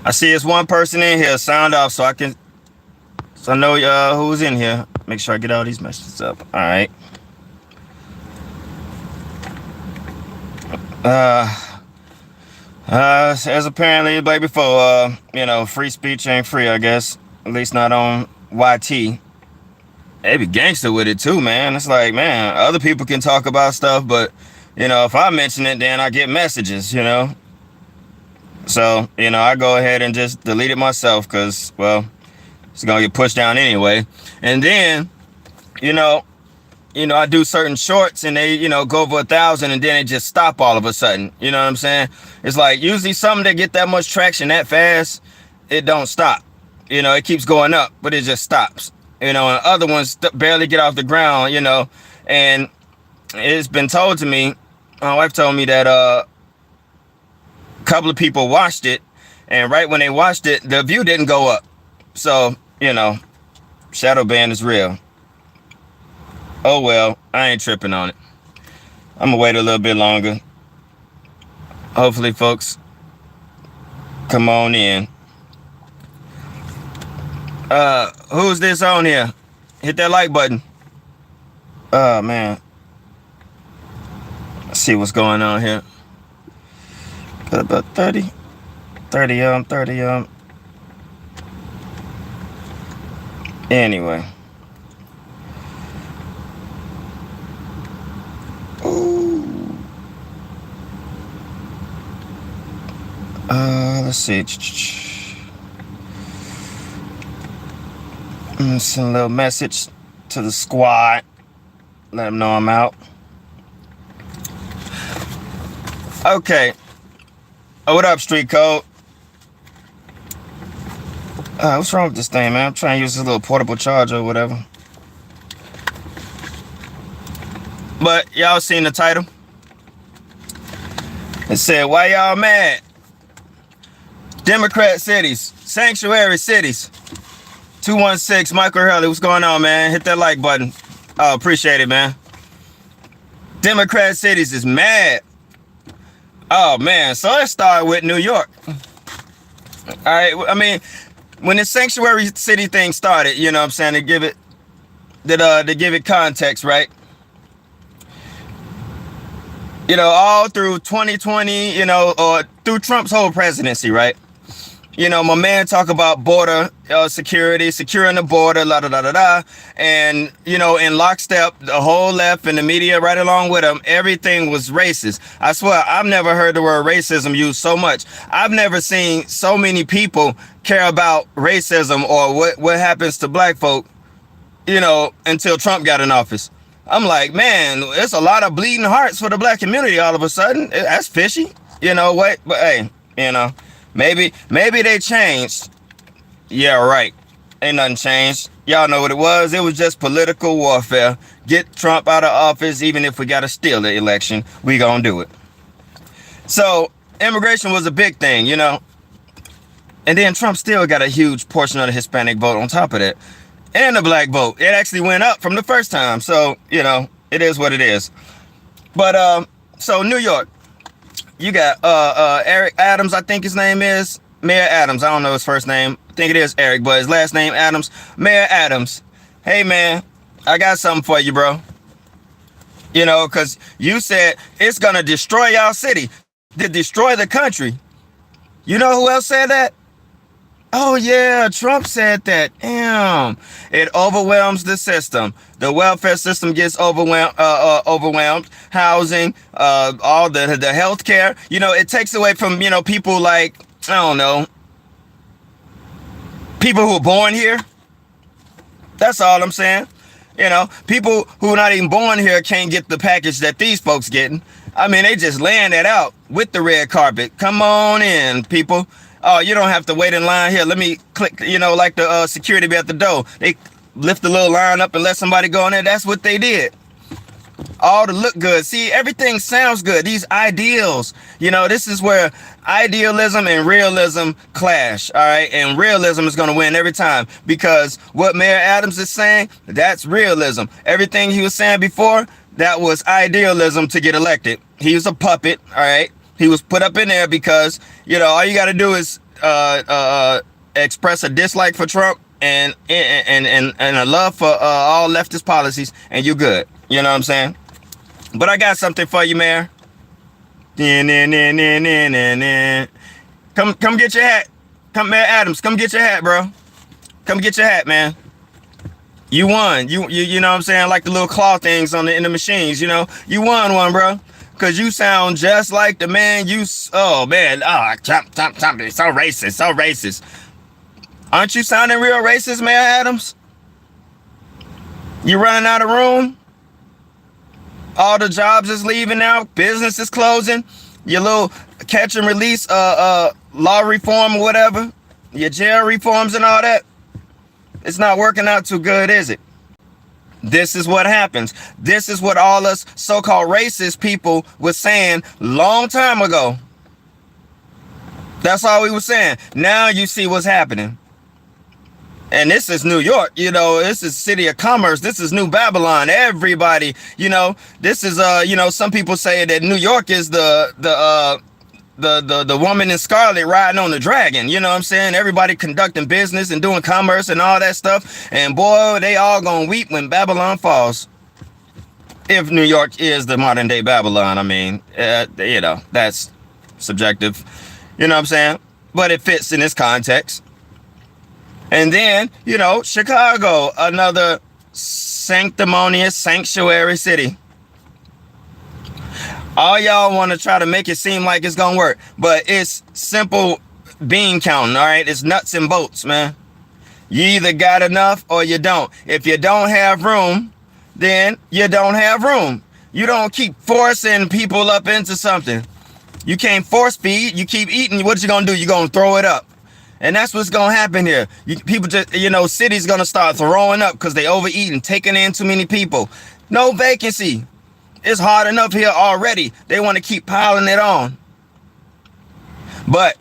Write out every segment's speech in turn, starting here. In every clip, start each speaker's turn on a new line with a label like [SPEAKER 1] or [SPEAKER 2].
[SPEAKER 1] I see it's one person in here. Sound off so I know who's in here. Make sure I get all these messages up. All right. Uh, as apparently like before, free speech ain't free. I guess at least not on YT. They be gangster with it too, man. It's like, man, other people can talk about stuff, but if I mention it, then I get messages. So I go ahead and just delete it myself because, well, it's gonna get pushed down anyway. And then, you know, I do certain shorts and they, go over 1,000 and then they just stop all of a sudden. You know what I'm saying? It's like usually something that get that much traction that fast, it don't stop. It keeps going up, but it just stops. And other ones barely get off the ground, and it's been told to me, my wife told me that a couple of people watched it, and right when they watched it, the view didn't go up. So, shadow ban is real. Oh well, I ain't tripping on it. I'm gonna wait a little bit longer. Hopefully, folks come on in. Who's this on here? Hit that like button. Oh man. Let's see what's going on here. Got about 30. 30. Anyway. Ooh. Let's see. Send a little message to the squad. Let them know I'm out. Okay. Oh, what up, Street Code? What's wrong with this thing, man? I'm trying to use this little portable charger or whatever. But y'all seen the title? It said, why y'all mad? Democrat cities, sanctuary cities. 216, Michael Hurley, what's going on, man? Hit that like button. Oh, appreciate it, man. Democrat cities is mad. Oh, man, so let's start with New York. All right, I mean, when the sanctuary city thing started, you know what I'm saying, to give it context, right? All through 2020, or through Trump's whole presidency, right? My man talk about border security, securing the border, la da da da da, and in lockstep, the whole left and the media right along with him, everything was racist. I swear, I've never heard the word racism used so much. I've never seen so many people care about racism or what happens to black folk, until Trump got in office. I'm like, man, it's a lot of bleeding hearts for the black community all of a sudden. That's fishy. What? But hey, maybe they changed. Yeah, right. Ain't nothing changed. Y'all know what it was. It was just political warfare. Get Trump out of office, even if we got to steal the election, we gonna do it. So immigration was a big thing, And then Trump still got a huge portion of the Hispanic vote on top of that. And the black vote. It actually went up from the first time. So, it is what it is. But so New York, you got Eric Adams, I think his name is. Mayor Adams. I don't know his first name. I think it is Eric, but his last name Adams. Mayor Adams. Hey man, I got something for you, bro. Cause you said it's gonna destroy our city. To destroy the country. You know who else said that? Oh yeah, Trump said that. Damn, it overwhelms the system. The welfare system gets overwhelmed. Housing, all the health care. It takes away from people like, I don't know, people who are born here. That's all I'm saying. People who are not even born here can't get the package that these folks getting. I mean, they just laying that out with the red carpet. Come on in, people. Oh, you don't have to wait in line here. Let me click, like the security be at the door. They lift the little line up and let somebody go in there. That's what they did. All to look good. See, everything sounds good. These ideals, this is where idealism and realism clash. All right. And realism is going to win every time because what Mayor Adams is saying, that's realism. Everything he was saying before, that was idealism to get elected. He was a puppet. All right. He was put up in there because, all you got to do is express a dislike for Trump and a love for all leftist policies, and you're good. You know what I'm saying? But I got something for you, Mayor. Come get your hat. Come, Mayor Adams, come get your hat, bro. Come get your hat, man. You won. You know what I'm saying? Like the little claw things in the machines, You won one, bro. Cause you sound just like the man Trump, so racist. Aren't you sounding real racist, Mayor Adams? You running out of room? All the jobs is leaving now, business is closing, your little catch and release law reform or whatever, your jail reforms and all that. It's not working out too good, is it? This is what happens. This is what all us so-called racist people was saying long time ago. That's all we were saying. Now you see what's happening. And this is New York, this is city of commerce. This is New Babylon. Everybody, this is, some people say that New York is the woman in scarlet riding on the dragon. You know what I'm saying? Everybody conducting business and doing commerce and all that stuff. And boy, they all gonna weep when Babylon falls. If New York is the modern day Babylon, I mean, that's subjective. You know what I'm saying? But it fits in this context. And then, Chicago, another sanctimonious sanctuary city. All y'all want to try to make it seem like it's going to work, but it's simple bean counting, all right? It's nuts and bolts, man. You either got enough or you don't. If you don't have room, then you don't have room. You don't keep forcing people up into something. You can't force feed. You keep eating. What you going to do? You're going to throw it up. And that's what's going to happen here. People just, cities going to start throwing up because they overeating, taking in too many people. No vacancy. It's hard enough here already. They want to keep piling it on. But,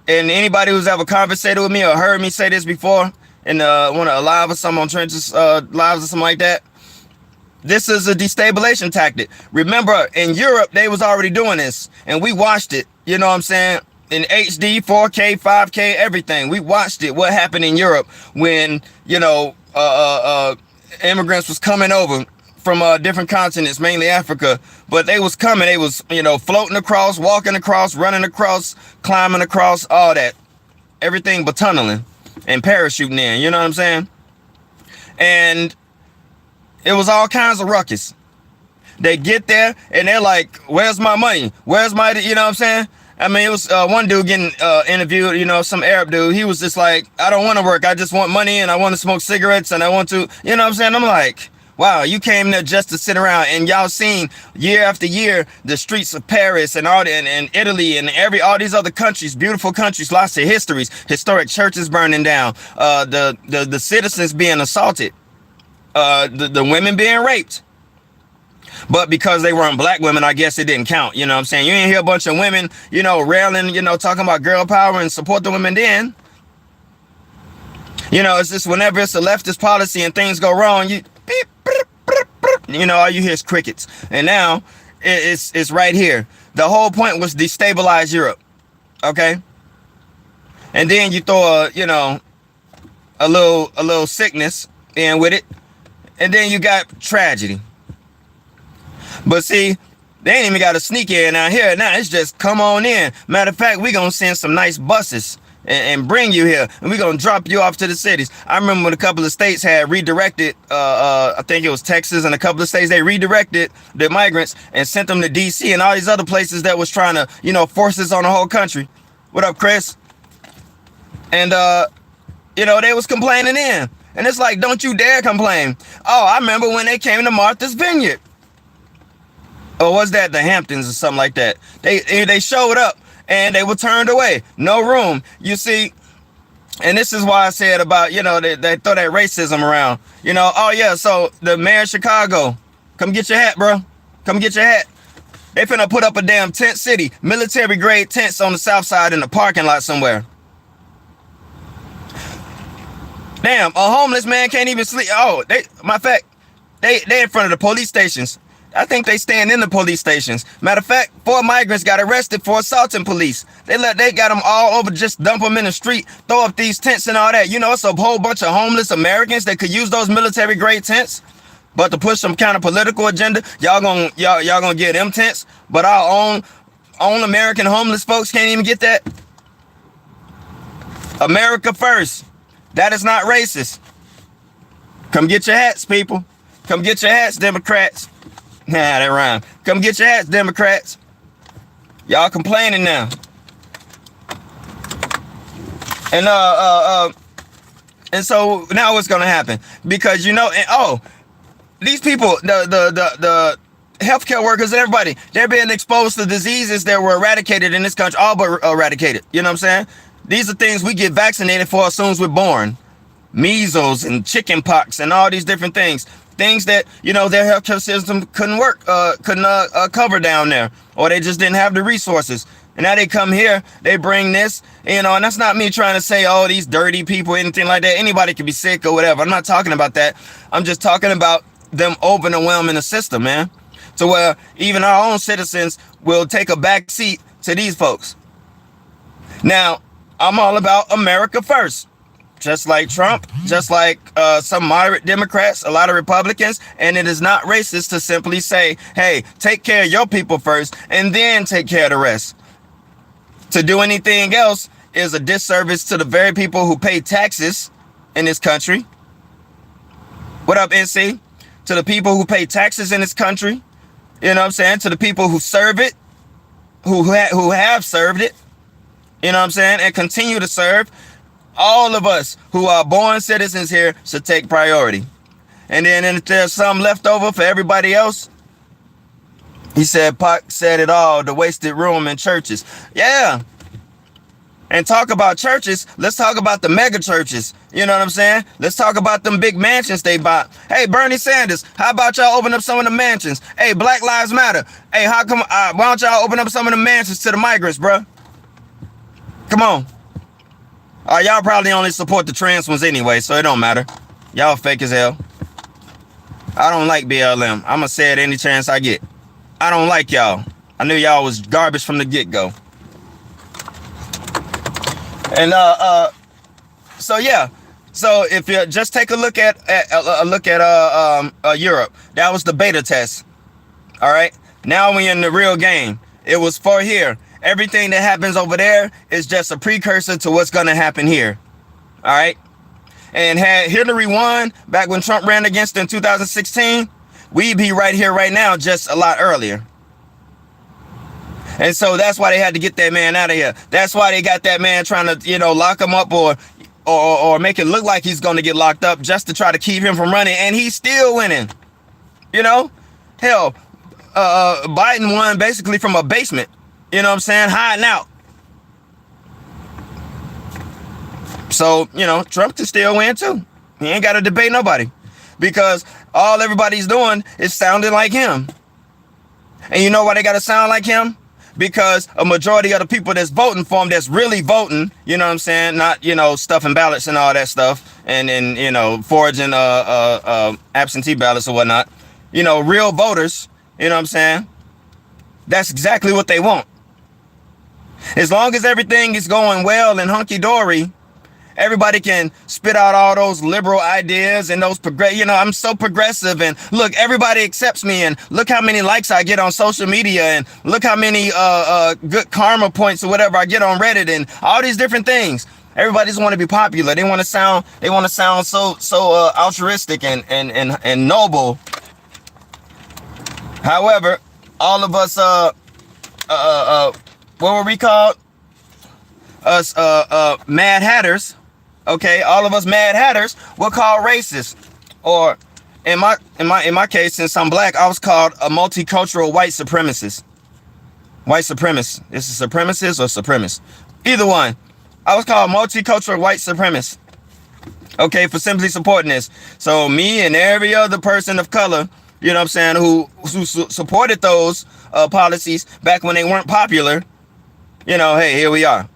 [SPEAKER 1] and anybody who's ever conversated with me or heard me say this before in one of the live or something on Trenches lives or something like that, this is a destabilization tactic. Remember, in Europe, they was already doing this, and we watched it. You know what I'm saying? In HD, 4K, 5K, everything. We watched it. What happened in Europe when, immigrants was coming over from different continents, mainly Africa. But they was coming. They was, floating across, walking across, running across, climbing across, all that. Everything but tunneling and parachuting in. You know what I'm saying? And it was all kinds of ruckus. They get there and they're like, where's my money? Where's my, you know what I'm saying? I mean, it was one dude getting interviewed, some Arab dude. He was just like, I don't want to work. I just want money and I want to smoke cigarettes and I want to, you know what I'm saying? I'm like, wow, you came there just to sit around, and y'all seen year after year the streets of Paris and and Italy and all these other countries, beautiful countries, lots of histories, historic churches burning down, the citizens being assaulted, the women being raped. But because they weren't black women, I guess it didn't count. You know what I'm saying? You ain't hear a bunch of women, railing, talking about girl power and support the women then. It's just whenever it's a leftist policy and things go wrong, you beep, beep, beep, beep, all you hear is crickets. And now it's right here. The whole point was destabilize Europe. Okay? And then you throw a little sickness in with it. And then you got tragedy. But see, they ain't even got a sneak in out here. Now it's just come on in. Matter of fact, we gonna send some nice buses and bring you here, and we gonna drop you off to the cities. I remember when a couple of states had redirected, I think it was Texas and a couple of states, they redirected the migrants and sent them to DC and all these other places that was trying to, force this on the whole country. What up, Chris? And they was complaining in. And it's like, don't you dare complain. Oh, I remember when they came to Martha's Vineyard. Or was that the Hamptons or something like that? They showed up and they were turned away. No room. You see, and this is why I said about, they throw that racism around. Oh yeah, so the mayor of Chicago, come get your hat, bro. Come get your hat. They finna put up a damn tent city, military grade tents on the south side in the parking lot somewhere. Damn, a homeless man can't even sleep. Oh, matter of fact, they in front of the police stations. I think they stand in the police stations. Matter of fact, 4 migrants got arrested for assaulting police. They got them all over, just dump them in the street, throw up these tents and all that. You know, it's a whole bunch of homeless Americans that could use those military grade tents. But to push some kind of political agenda, y'all gonna get them tents. But our own American homeless folks can't even get that. America first. That is not racist. Come get your hats, people. Come get your hats, Democrats. Nah, that rhyme. Come get your hats, Democrats. Y'all complaining now. And so now what's gonna happen? Because these people, the healthcare workers and everybody, they're being exposed to diseases that were eradicated in this country, all but eradicated. You know what I'm saying? These are things we get vaccinated for as soon as we're born. Measles and chicken pox and all these different things. Things that, their healthcare system couldn't cover down there, or they just didn't have the resources. And now they come here, they bring this, and that's not me trying to say, oh, these dirty people, anything like that. Anybody could be sick or whatever. I'm not talking about that. I'm just talking about them overwhelming the system, man. To where even our own citizens will take a back seat to these folks. Now, I'm all about America first. Just like Trump, just like some moderate Democrats, a lot of Republicans. And it is not racist to simply say, hey, take care of your people first and then take care of the rest. To do anything else is a disservice to the very people who pay taxes in this country. What up, NC? To the people who pay taxes in this country. You know what I'm saying? To the people who serve it, who have served it. You know what I'm saying? And continue to serve. All of us who are born citizens here should take priority. And then if there's some left over for everybody else, he said, Pac said it all, the wasted room in churches. Yeah. And talk about churches, let's talk about the mega churches. You know what I'm saying? Let's talk about them big mansions they bought. Hey, Bernie Sanders, how about y'all open up some of the mansions? Hey, Black Lives Matter. Hey, why don't y'all open up some of the mansions to the migrants, bruh? Come on. Y'all probably only support the trans ones anyway, so it don't matter. Y'all fake as hell. I don't like BLM. I'm gonna say it any chance I get. I don't like y'all. I knew y'all was garbage from the get-go. And so yeah. So if you just take a look at Europe, that was the beta test. All right. Now we in the real game. It was for here. Everything that happens over there is just a precursor to what's going to happen here. All right. And had Hillary won back when Trump ran against in 2016, we'd be right here right now, just a lot earlier. And so that's why they had to get that man out of here. That's why they got that man trying to, lock him up or make it look like he's going to get locked up just to try to keep him from running. And he's still winning. Hell, Biden won basically from a basement. You know what I'm saying? Hiding out. So, Trump can still win too. He ain't got to debate nobody. Because all everybody's doing is sounding like him. And you know why they got to sound like him? Because a majority of the people that's voting for him, that's really voting, you know what I'm saying? Not, stuffing ballots and all that stuff. And forging absentee ballots or whatnot. Real voters, you know what I'm saying? That's exactly what they want. As long as everything is going well and hunky-dory, everybody can spit out all those liberal ideas and those I'm so progressive, and look, everybody accepts me, and look how many likes I get on social media, and look how many good karma points or whatever I get on Reddit, and all these different things. Everybody just want to be popular. They want to sound so altruistic and noble. However, all of us what were we called? Us Mad Hatters. Okay, all of us Mad Hatters were called racist. Or in my case, since I'm black, I was called a multicultural white supremacist. White supremacist. Is it supremacist or supremacist? Either one. I was called multicultural white supremacist. Okay, for simply supporting this. So me and every other person of color, you know what I'm saying, who supported those policies back when they weren't popular, hey, here we are.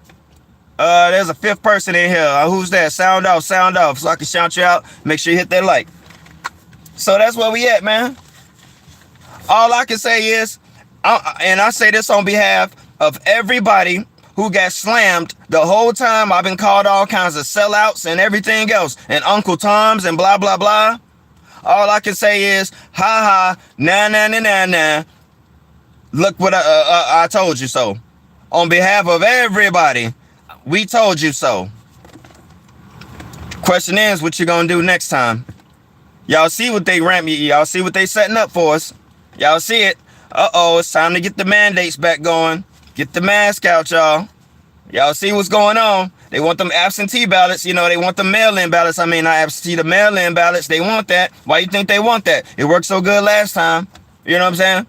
[SPEAKER 1] There's a fifth person in here. Who's that? Sound off, so I can shout you out. Make sure you hit that like. So that's where we at, man. All I can say is, and I say this on behalf of everybody who got slammed the whole time. I've been called all kinds of sellouts and everything else, and Uncle Toms and blah, blah, blah. All I can say is, ha ha, nah, nah, nah, nah, nah. Look what I told you so. On behalf of everybody, we told you so. Question is, what you gonna do next time? Y'all see what they ramp you. Y'all see what they setting up for us. Y'all see it. Uh-oh, it's time to get the mandates back going. Get the mask out, y'all. Y'all see what's going on. They want them absentee ballots. You know, they want the mail-in ballots. I mean, not absentee, the mail-in ballots. They want that. Why you think they want that? It worked so good last time. You know what I'm saying?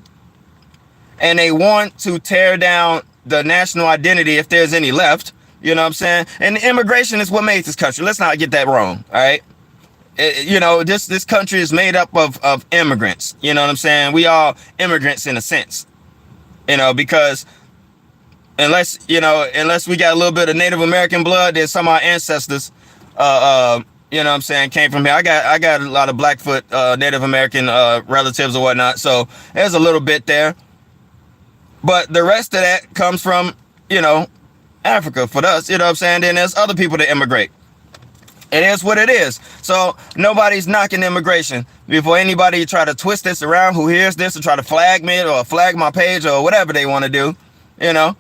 [SPEAKER 1] And they want to tear down the national identity if there's any left. You know what I'm saying? And immigration is what made this country. Let's not get that wrong, all right? You know, this country is made up of immigrants. You know what I'm saying? We all immigrants in a sense. You know, because unless we got a little bit of Native American blood, then some of our ancestors, you know what I'm saying, came from here. I got a lot of Blackfoot Native American relatives or whatnot, so there's a little bit there. But the rest of that comes from, you know, Africa for us, you know what I'm saying? Then there's other people that immigrate. It is what it is. So nobody's knocking immigration. Before anybody try to twist this around, who hears this and try to flag me or flag my page or whatever they want to do, you know,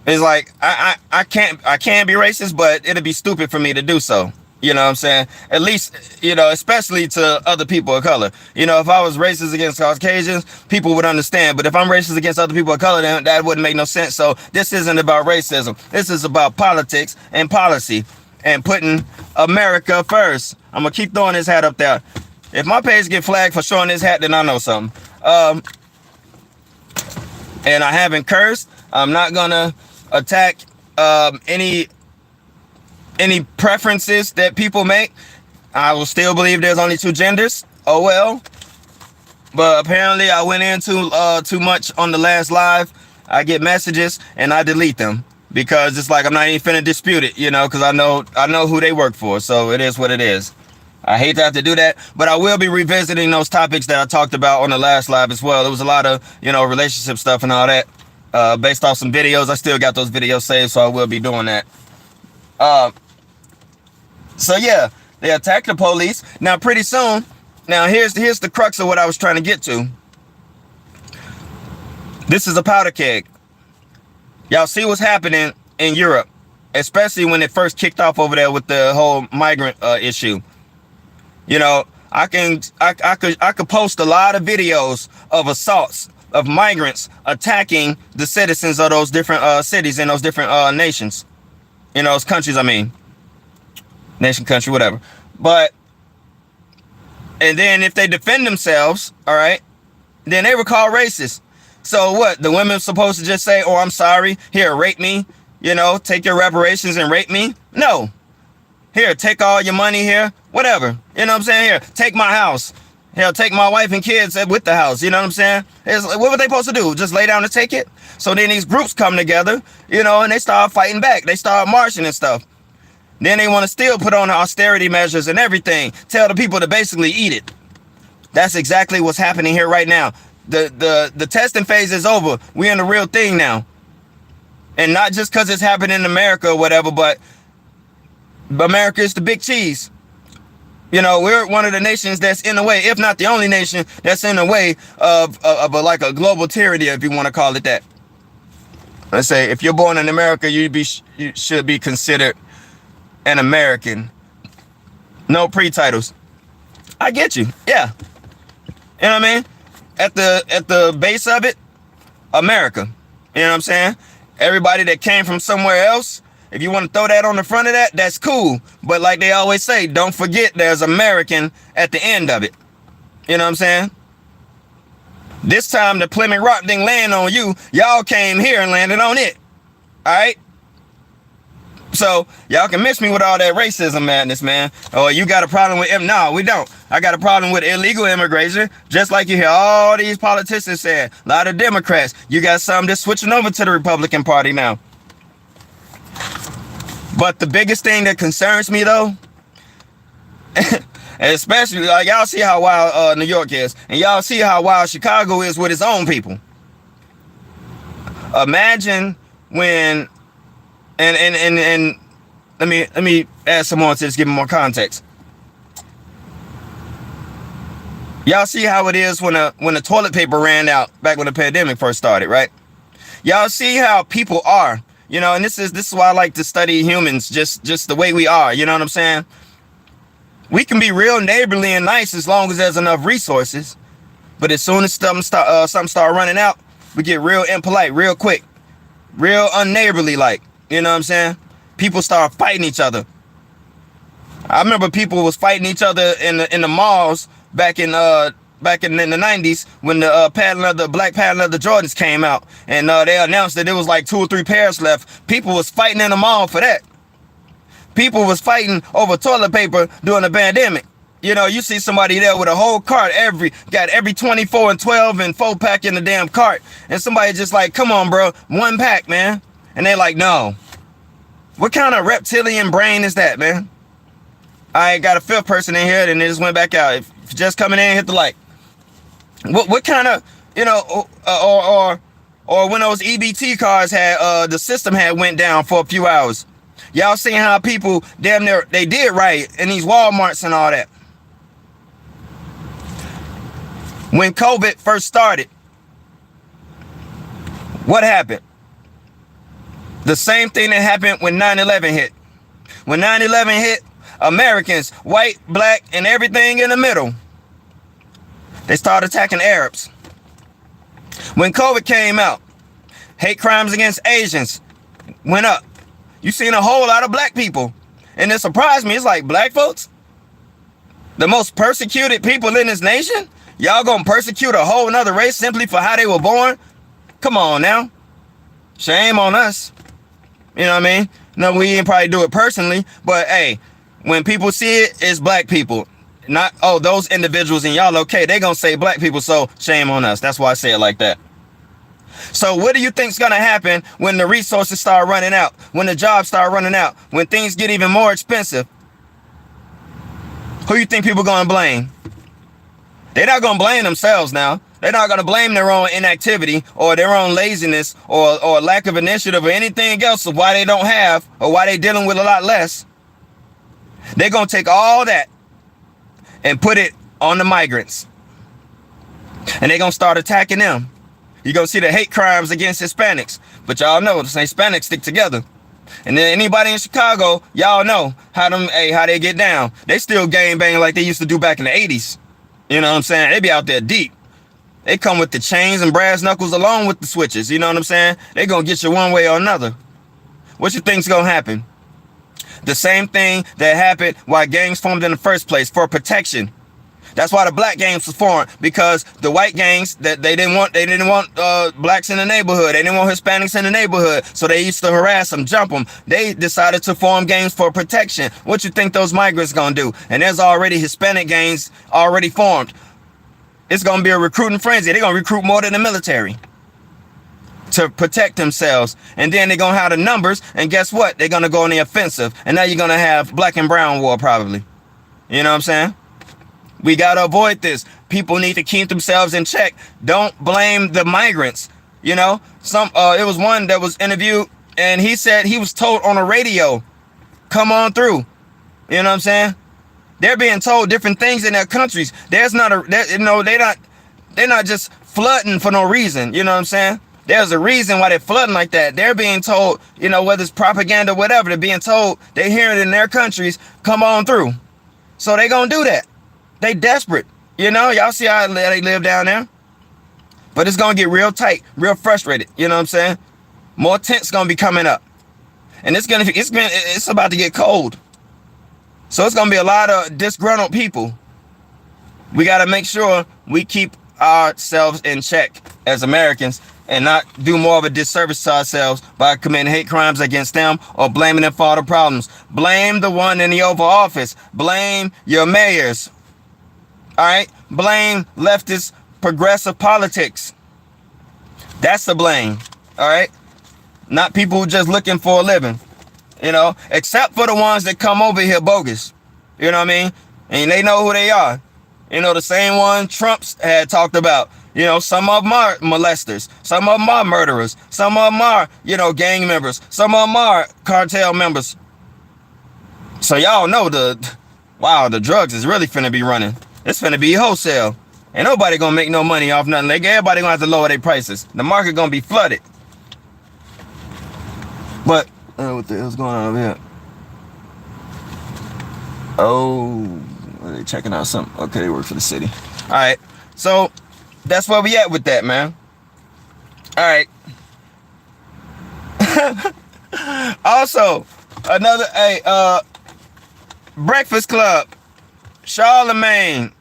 [SPEAKER 1] it's like I can't be racist, but it'd be stupid for me to do so. You know what I'm saying? At least, you know, especially to other people of color. You know, if I was racist against Caucasians, people would understand. But if I'm racist against other people of color, then that wouldn't make no sense. So this isn't about racism. This is about politics and policy and putting America first. I'm going to keep throwing this hat up there. If my page get flagged for showing this hat, then I know something. And I haven't cursed. I'm not going to attack any preferences that people make. I will still believe there's only two genders. Oh well. But apparently I went into too much on the last live. I get messages and I delete them because it's like I'm not even finna dispute it, you know, because I know who they work for. So it is what it is. I hate to have to do that, but I will be revisiting those topics that I talked about on the last live as well. There was a lot of, you know, relationship stuff and all that based off some videos. I still got those videos saved, so I will be doing that. So yeah, they attacked the police. Now pretty soon, now here's the crux of what I was trying to get to. This is a powder keg. Y'all see what's happening in Europe, especially when it first kicked off over there with the whole migrant issue. You know, I could post a lot of videos of assaults of migrants attacking the citizens of those different cities in those different nations, in those countries. I mean. Nation, country, whatever. But, and then if they defend themselves, all right, then they were called racist. So what? The women supposed to just say, oh, I'm sorry. Here, rape me. You know, take your reparations and rape me. No. Here, take all your money here. Whatever. You know what I'm saying? Here, take my house. Hell, take my wife and kids with the house. You know what I'm saying? What were they supposed to do? Just lay down and take it? So then these groups come together, you know, and they start fighting back. They start marching and stuff. Then they want to still put on austerity measures and everything. Tell the people to basically eat it. That's exactly what's happening here right now. The testing phase is over. We're in the real thing now. And not just because it's happening in America or whatever, but America is the big cheese. You know, we're one of the nations that's in the way, if not the only nation that's in the way of a global tyranny, if you want to call it that. Let's say if you're born in America, you should be considered an American. No pre-titles. I get you. Yeah. You know what I mean? At the base of it, America. You know what I'm saying? Everybody that came from somewhere else, if you want to throw that on the front of that, that's cool. But like they always say, don't forget there's American at the end of it. You know what I'm saying? This time the Plymouth Rock didn't land on you. Y'all came here and landed on it. All right? So y'all can miss me with all that racism madness, man. Oh, you got a problem with no, we don't. I got a problem with illegal immigration, just like you hear all these politicians saying. A lot of Democrats. You got some that's switching over to the Republican Party now. But the biggest thing that concerns me, though, And especially, like, y'all see how wild New York is, and y'all see how wild Chicago is with its own people. Imagine when, and let me add some more to this, give me more context. Y'all see how it is when the toilet paper ran out back when the pandemic first started, right? Y'all see how people are, you know, and this is why I like to study humans, just the way we are, you know what I'm saying? We can be real neighborly and nice as long as there's enough resources, but as soon as something start running out, we get real impolite real quick, real unneighborly, like, you know what I'm saying? People start fighting each other. I remember people was fighting each other in the malls back in the 90s when the black patent leather Jordans came out, and they announced that there was like 2 or 3 pairs left. People was fighting in the mall for that. People was fighting over toilet paper during the pandemic. You know, you see somebody there with a whole cart, got every 24 and 12 and 4-pack in the damn cart, and somebody just like, come on, bro, 1 pack, man. And they like, no. What kind of reptilian brain is that, man? I got a 5th person in here, and they just went back out. If just coming in, hit the like. What kind of, you know, or when those EBT cards had the system had went down for a few hours. Y'all seen how people damn near they did right in these Walmarts and all that. When COVID first started, what happened? The same thing that happened when 9/11 hit. When 9/11 hit, Americans, white, black, and everything in the middle, they started attacking Arabs. When COVID came out, hate crimes against Asians went up. You seen a whole lot of black people. And it surprised me. It's like, black folks, the most persecuted people in this nation, y'all gonna persecute a whole nother race simply for how they were born? Come on now. Shame on us. You know what I mean? No, we didn't probably do it personally, but hey, when people see it, it's black people. Not, oh, those individuals and y'all okay, they gonna say black people, so shame on us. That's why I say it like that. So what do you think's gonna happen when the resources start running out, when the jobs start running out, when things get even more expensive? Who you think people gonna blame? They're not gonna blame themselves now. They're not gonna blame their own inactivity or their own laziness or lack of initiative or anything else of why they don't have or why they're dealing with a lot less. They're gonna take all that and put it on the migrants. And they're gonna start attacking them. You're gonna see the hate crimes against Hispanics. But y'all know the Hispanics stick together. And then anybody in Chicago, y'all know how they get down. They still gang bang like they used to do back in the 80s. You know what I'm saying? They be out there deep. They come with the chains and brass knuckles along with the switches. You know what I'm saying? They gonna get you one way or another. What you think's gonna happen? The same thing that happened why gangs formed in the first place, for protection. That's why the black gangs was formed, because the white gangs that they didn't want blacks in the neighborhood. They didn't want Hispanics in the neighborhood, so they used to harass them, jump them. They decided to form gangs for protection. What you think those migrants gonna do? And there's already Hispanic gangs already formed. It's gonna be a recruiting frenzy. They're gonna recruit more than the military to protect themselves, and then they're gonna have the numbers, and guess what? They're gonna go on the offensive, and now you're gonna have black and brown war probably. You know what I'm saying? We gotta avoid this. People need to keep themselves in check. Don't blame the migrants. You know, it was one that was interviewed, and he said he was told on the radio, come on through. You know what I'm saying? They're being told different things in their countries. They're not just flooding for no reason. You know what I'm saying? There's a reason why they're flooding like that. They're being told, you know, whether it's propaganda or whatever, they're being told, they hear it in their countries, come on through. So they gonna do that. They desperate. You know, y'all see how they live down there? But it's gonna get real tight, real frustrated. You know what I'm saying? More tents gonna be coming up. And it's about to get cold. So it's gonna be a lot of disgruntled people. We gotta make sure we keep ourselves in check as Americans and not do more of a disservice to ourselves by committing hate crimes against them or blaming them for all the problems. Blame the one in the Oval Office. Blame your mayors. All right? Blame leftist progressive politics. That's the blame. All right? Not people who just looking for a living. You know, except for the ones that come over here bogus. You know what I mean? And they know who they are. You know, the same one Trump's had talked about. You know, some of them are molesters. Some of them are murderers. Some of them are, you know, gang members. Some of them are cartel members. So y'all know the drugs is really finna be running. It's finna be wholesale. Ain't nobody gonna make no money off nothing. Like, everybody gonna have to lower their prices. The market gonna be flooded. But, what the hell's going on over here? Oh, are they checking out something? Okay, they work for the city. All right, so that's where we at with that, man. All right. Also, another, Breakfast Club, Charlemagne,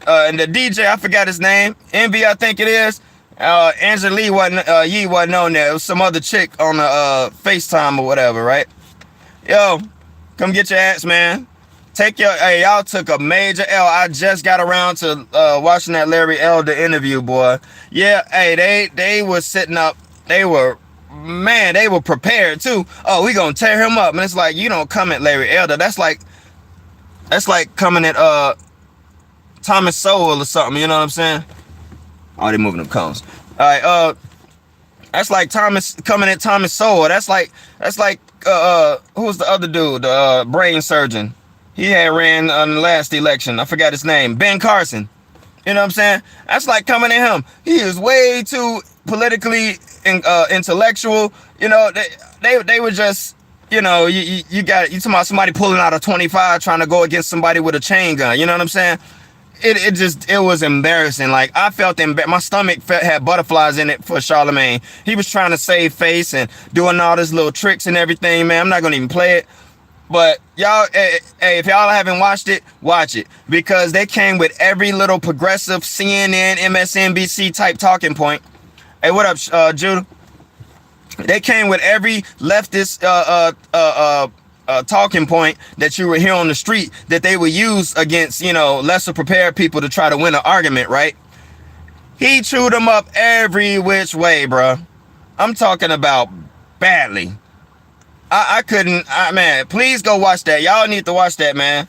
[SPEAKER 1] and the DJ, I forgot his name, Envy, I think it is. Angela Lee wasn't on there. It was some other chick on the FaceTime or whatever, right? Yo, come get your ass, man. Y'all took a major L. I just got around to watching that Larry Elder interview, boy. Yeah, hey, they were sitting up. They were prepared too. Oh, we gonna tear him up. And it's like, you don't come at Larry Elder. That's like coming at Thomas Sowell or something. You know what I'm saying? Oh, they moving them cones. All right, that's like coming at Thomas Sowell. That's like who's the other dude? The brain surgeon. He had ran on the last election. I forgot his name. Ben Carson. You know what I'm saying? That's like coming at him. He is way too politically intellectual. You know, they were just, you know, you talking about somebody pulling out a 25 trying to go against somebody with a chain gun. You know what I'm saying? It was embarrassing. Like, I felt my stomach had butterflies in it for Charlemagne. He was trying to save face and doing all his little tricks and everything, man. I'm not gonna even play it. But y'all, hey, if y'all haven't watched it, watch it. Because they came with every little progressive CNN, MSNBC type talking point. Hey, what up, Judah? They came with every leftist talking point that you would hear on the street that they would use against, you know, lesser prepared people to try to win an argument, right? He chewed them up every which way, bro. I'm talking about badly. I couldn't, man, please go watch that. Y'all need to watch that, man.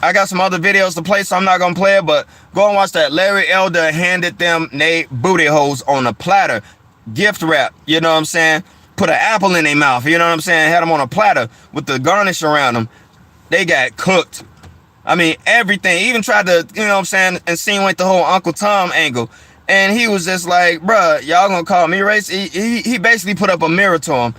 [SPEAKER 1] I got some other videos to play, so I'm not going to play it, but go and watch that. Larry Elder handed them they booty holes on a platter. Gift wrap, you know what I'm saying? Put an apple in their mouth, you know what I'm saying? Had them on a platter with the garnish around them. They got cooked. I mean, everything. Even tried to, you know what I'm saying, insinuate the whole Uncle Tom angle. And he was just like, bruh, y'all gonna call me racist? He basically put up a mirror to him.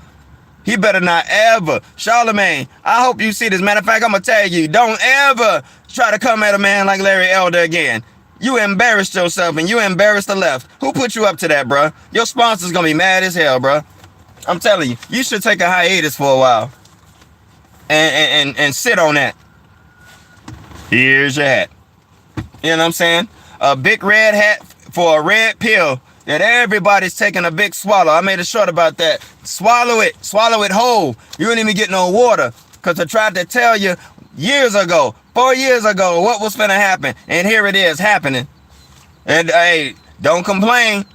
[SPEAKER 1] He better not ever. Charlemagne, I hope you see this. Matter of fact, I'm going to tell you, don't ever try to come at a man like Larry Elder again. You embarrassed yourself and you embarrassed the left. Who put you up to that, bro? Your sponsor's going to be mad as hell, bro. I'm telling you, you should take a hiatus for a while. And sit on that. Here's your hat. You know what I'm saying? A big red hat for a red pill that everybody's taking a big swallow. I made a short about that. Swallow it whole. You didn't even get no water. Because I tried to tell you years ago, 4 years ago, what was finna happen. And here it is happening. And hey, don't complain.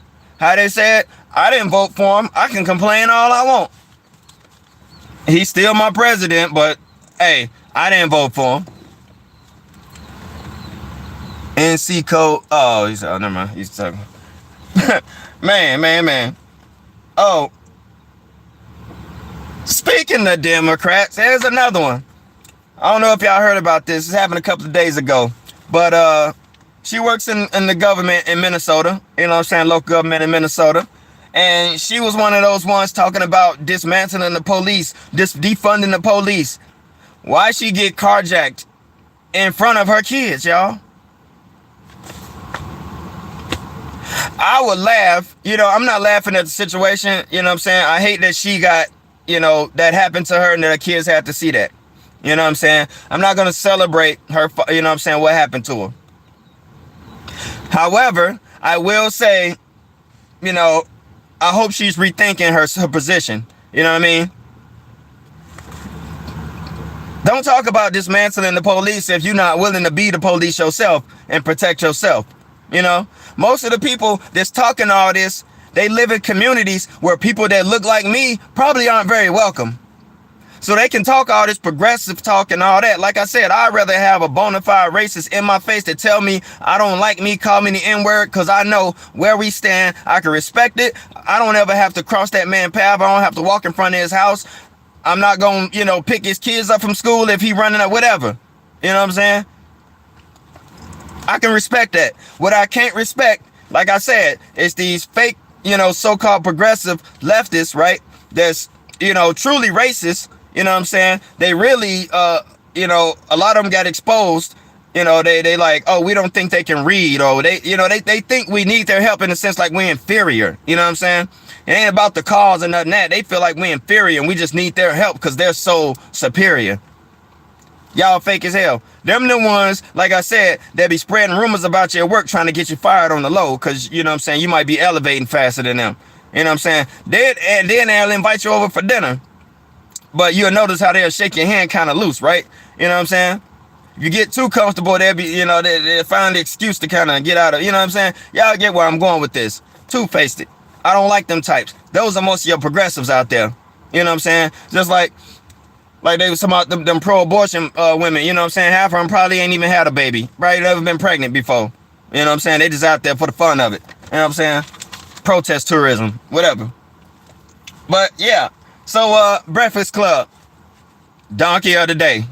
[SPEAKER 1] How they said, I didn't vote for him. I can complain all I want. He's still my president, but hey, I didn't vote for him. NC code. Oh, he's never mind. He's talking. Man. Oh, speaking of Democrats, there's another one. I don't know if y'all heard about this. This happened a couple of days ago. But she works in the government in Minnesota. You know what I'm saying? Local government in Minnesota. And she was one of those ones talking about dismantling the police, defunding the police. Why she get carjacked in front of her kids, y'all? I would laugh. You know, I'm not laughing at the situation. You know what I'm saying? I hate that she got, you know, that happened to her and that her kids had to see that. You know what I'm saying? I'm not going to celebrate her, you know what I'm saying, what happened to her. However, I will say, you know, I hope she's rethinking her position. You know what I mean? Don't talk about dismantling the police if you're not willing to be the police yourself and protect yourself. You know, most of the people that's talking all this, they live in communities where people that look like me probably aren't very welcome. So they can talk all this progressive talk and all that. Like I said, I'd rather have a bona fide racist in my face that tell me I don't like me, call me the N-word, because I know where we stand. I can respect it. I don't ever have to cross that man's path. I don't have to walk in front of his house. I'm not going to, pick his kids up from school if he running up, whatever. You know what I'm saying? I can respect that. What I can't respect, like I said, is these fake, so-called progressive leftists, right? That's, truly racist. You know what I'm saying? They really, a lot of them got exposed. They like, oh, we don't think they can read, or they think we need their help in a sense like we're inferior. You know what I'm saying? It ain't about the cause or nothing that. They feel like we're inferior and we just need their help because they're so superior. Y'all fake as hell. Them the ones, like I said, that be spreading rumors about your work trying to get you fired on the low because, you know what I'm saying, you might be elevating faster than them. You know what I'm saying? Then they'll invite you over for dinner. But you'll notice how they'll shake your hand kind of loose, right? You know what I'm saying? If you get too comfortable, they'll be, they'll find the excuse to kind of get out of, you know what I'm saying? Y'all get where I'm going with this. Two-faced it. I don't like them types. Those are most of your progressives out there. You know what I'm saying? Just like they was talking about them pro-abortion women, you know what I'm saying? Half of them probably ain't even had a baby, right? Never been pregnant before. You know what I'm saying? They just out there for the fun of it. You know what I'm saying? Protest tourism, whatever. But yeah, so Breakfast Club, donkey of the day.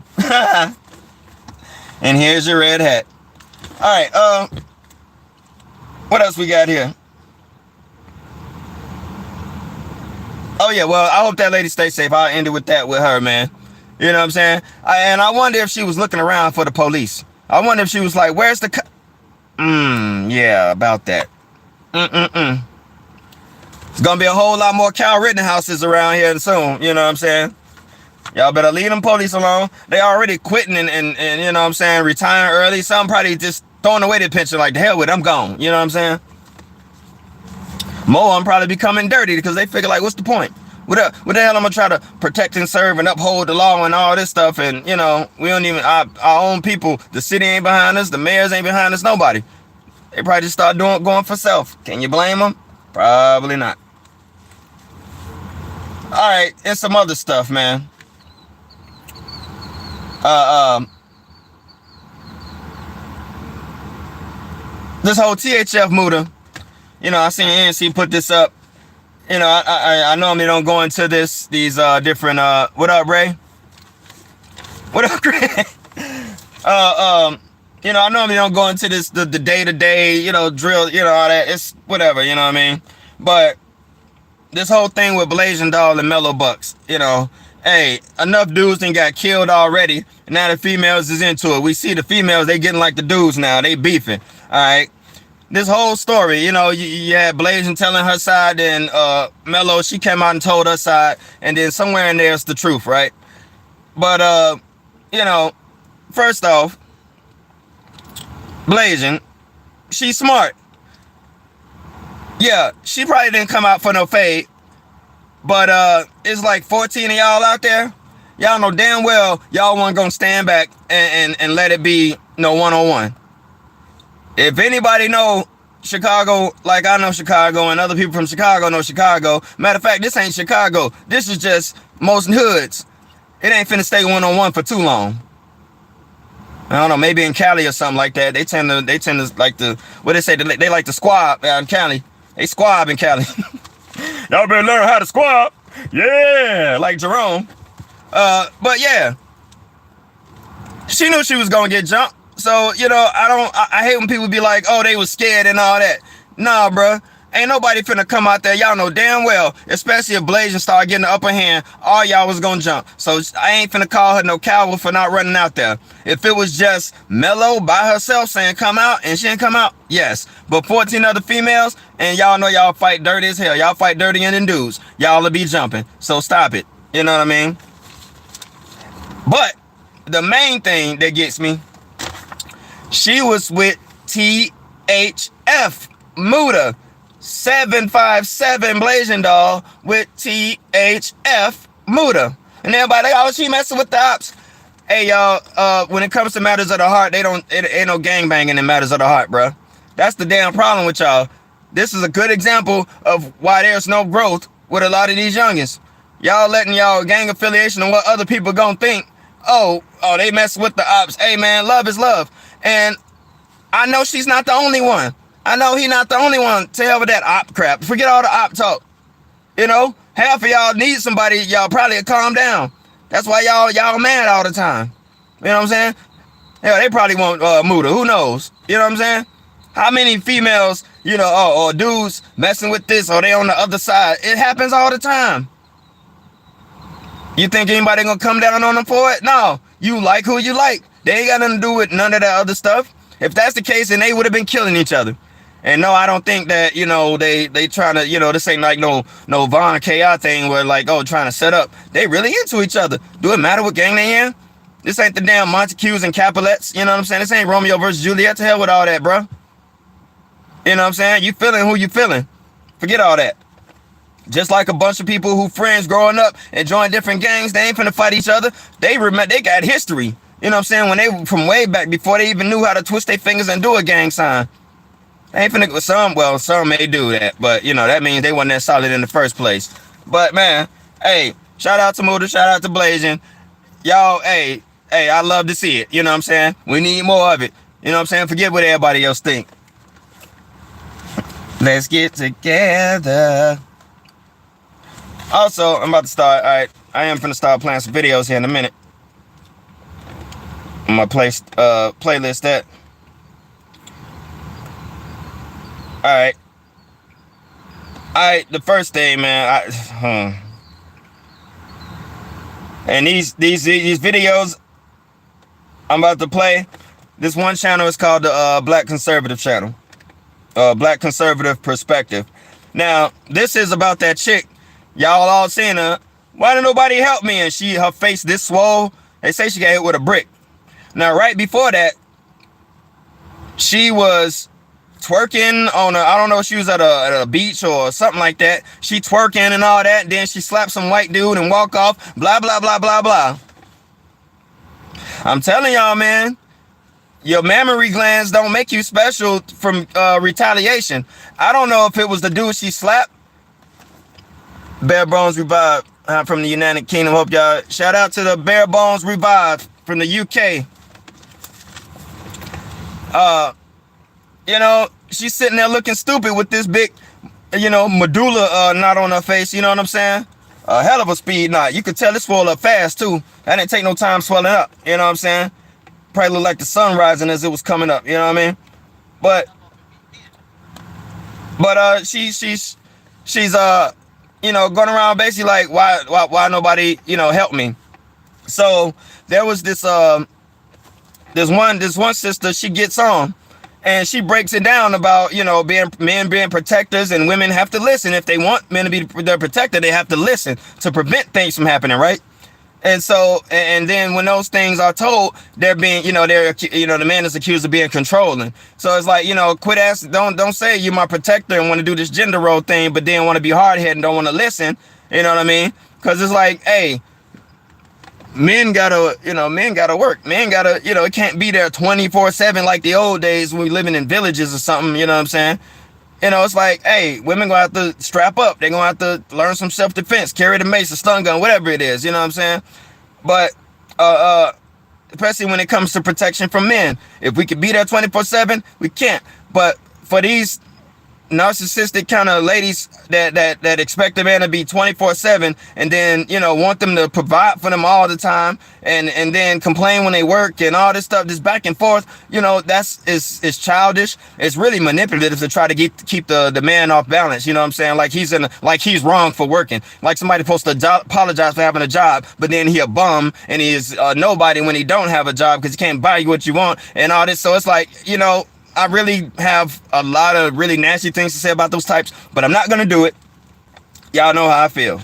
[SPEAKER 1] And here's your red hat. All right, what else we got here? Oh yeah, well, I hope that lady stays safe. I'll end it with that with her, man. You know what I'm saying? And I wonder if she was looking around for the police. I wonder if she was like, where's the yeah, about that. There's gonna be a whole lot more Kyle Rittenhouses around here soon, you know what I'm saying? Y'all better leave them police alone. They already quitting and you know what I'm saying, retiring early. Some probably just throwing away their pension like, the hell with it, I'm gone. You know what I'm saying? More of them probably becoming dirty because they figure like, what's the point? What the hell I'm gonna try to protect and serve and uphold the law and all this stuff, and we don't even, our own people, the city ain't behind us, the mayors ain't behind us, nobody. They probably just start going for self. Can you blame them? Probably not. All right, and some other stuff, man. This whole THF Muda, I seen O.M.C put this up. I normally don't go into these different what up, Ray? What up, Greg? I normally don't go into this the day-to-day, drill, all that. It's whatever, you know what I mean? But this whole thing with Blazing Doll and Mellow Bucks, hey, enough dudes done got killed already. Now the females is into it. We see the females, they getting like the dudes now. They beefing, all right? This whole story, you had Blazing telling her side, and Mello, she came out and told her side, and then somewhere in there's the truth, right? But, first off, Blazing, she's smart. Yeah, she probably didn't come out for no fade, but it's like 14 of y'all out there. Y'all know damn well y'all weren't gonna stand back and let it be no one-on-one. If anybody know Chicago, like I know Chicago, and other people from Chicago know Chicago, matter of fact, this ain't Chicago. This is just most hoods. It ain't finna stay one-on-one for too long. I don't know, maybe in Cali or something like that. They tend to like the, what they say, they like to squab out in Cali. They squab in Cali. Y'all better learn how to squab. Yeah, like Jerome. But yeah, she knew she was gonna get jumped. So, I hate when people be like, oh, they was scared and all that. Nah, bruh. Ain't nobody finna come out there. Y'all know damn well, especially if Blazing start getting the upper hand, all y'all was gonna jump. So I ain't finna call her no coward for not running out there. If it was just Mello by herself saying come out and she didn't come out, yes. But 14 other females, and y'all know y'all fight dirty as hell. Y'all fight dirtier than dudes. Y'all will be jumping. So stop it. You know what I mean? But the main thing that gets me, she was with THF Muda 757 Blazing Doll with THF Muda. And everybody like, oh, she messing with the ops. Hey y'all, when it comes to matters of the heart, it ain't no gangbanging in matters of the heart, bro. That's the damn problem with y'all. This is a good example of why there's no growth with a lot of these youngins. Y'all letting y'all gang affiliation and what other people gonna think. Oh, they mess with the ops. Hey man, love is love. And I know she's not the only one. I know he not the only one. Tell with that op crap. Forget all the op talk. You know, half of y'all need somebody. Y'all probably calm down. That's why y'all mad all the time. You know what I'm saying? Hell, they probably want Muda. Who knows? You know what I'm saying? How many females, you know, or dudes messing with this, or they on the other side? It happens all the time. You think anybody gonna come down on them for it? No. You like who you like. They ain't got nothing to do with none of that other stuff. If that's the case, then they would have been killing each other. And no, I don't think that, you know, they trying to, you know, this ain't like no Von KI thing where like, oh, trying to set up. They really into each other. Do it matter what gang they in? This ain't the damn Montagues and Capulets. You know what I'm saying? This ain't Romeo versus Juliet. To hell with all that, bro. You know what I'm saying? You feeling who you feeling. Forget all that. Just like a bunch of people who friends growing up and joined different gangs, they ain't finna fight each other. They got history. You know what I'm saying? When they from way back before they even knew how to twist their fingers and do a gang sign. They ain't finna some may do that, but you know, that means they wasn't that solid in the first place. But man, hey, shout out to Muda, shout out to Blazing. Y'all, hey, I love to see it. You know what I'm saying? We need more of it. You know what I'm saying? Forget what everybody else think. Let's get together. Also, I'm about to start. All right, I am finna start playing some videos here in a minute. On my playlist that. All right. The first thing, man. And these videos I'm about to play. This one channel is called the Black Conservative channel. Black Conservative Perspective. Now, this is about that chick. Y'all all seen her. Why didn't nobody help me? And her face this swole. They say she got hit with a brick. Now, right before that, she was twerking on I don't know, she was at a beach or something like that. She twerking and all that. Then she slapped some white dude and walk off. Blah, blah, blah, blah, blah. I'm telling y'all, man. Your mammary glands don't make you special from retaliation. I don't know if it was the dude she slapped. Bare Bones Revive from the United Kingdom. Hope y'all. Shout out to the Bare Bones Revive from the UK. You know, she's sitting there looking stupid with this big, you know, medulla knot on her face. You know what I'm saying? A hell of a speed knot. You could tell it swelled up fast too. That didn't take no time swelling up. You know what I'm saying? Probably looked like the sun rising as it was coming up. You know what I mean? But she's you know, going around basically like why nobody, you know, help me. So there was this one sister, she gets on and she breaks it down about, you know, men being protectors and women have to listen. If they want men to be their protector, they have to listen to prevent things from happening, right? And so, and then when those things are told, they're being, you know, the man is accused of being controlling. So it's like, you know, quit asking, don't say you're my protector and want to do this gender role thing, but then want to be hard-headed and don't want to listen. You know what I mean? Because it's like, hey, men gotta work. Men gotta, you know, it can't be there 24/7 like the old days when we living in villages or something. You know what I'm saying? You know, it's like, hey, women gonna have to strap up. They're gonna have to learn some self-defense, carry the mace, a stun gun, whatever it is. You know what I'm saying? But especially when it comes to protection from men, if we could be there 24/7, we can't. But for these narcissistic kind of ladies that expect a man to be 24/7 and then, you know, want them to provide for them all the time and then complain when they work and all this stuff, this back and forth, you know, is childish. It's really manipulative to try to keep the man off balance. You know what I'm saying? Like he's wrong for working. Like somebody supposed to apologize for having a job, but then he a bum and he is nobody when he don't have a job because he can't buy you what you want and all this. So it's like, you know, I really have a lot of really nasty things to say about those types, but I'm not going to do it. Y'all know how I feel.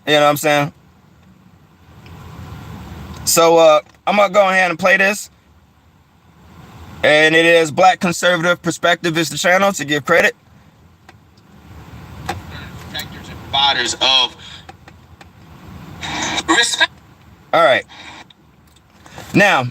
[SPEAKER 1] You know what I'm saying? So I'm going to go ahead and play this. And it is Black Conservative Perspective is the channel to give credit. Protectors and providers of respect. All right. Now,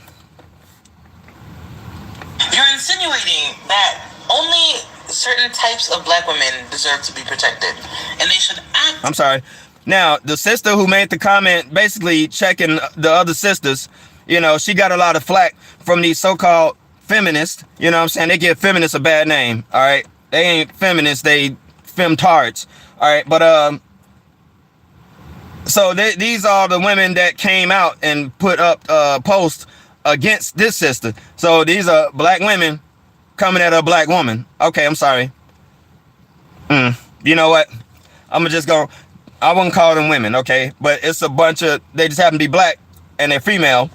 [SPEAKER 2] you're insinuating that only certain types of black women deserve to be protected, and they should act.
[SPEAKER 1] I'm sorry. Now, the sister who made the comment basically checking the other sisters, she got a lot of flack from these so-called feminists. You know what I'm saying? They give feminists a bad name, all right? They ain't feminists, they femtards, all right? But, so these are the women that came out and put up posts against this sister. So these are black women coming at a black woman. Okay, I'm sorry. You know what? I'm just going to, I wouldn't call them women, okay? But it's a bunch of, they just happen to be black and they're female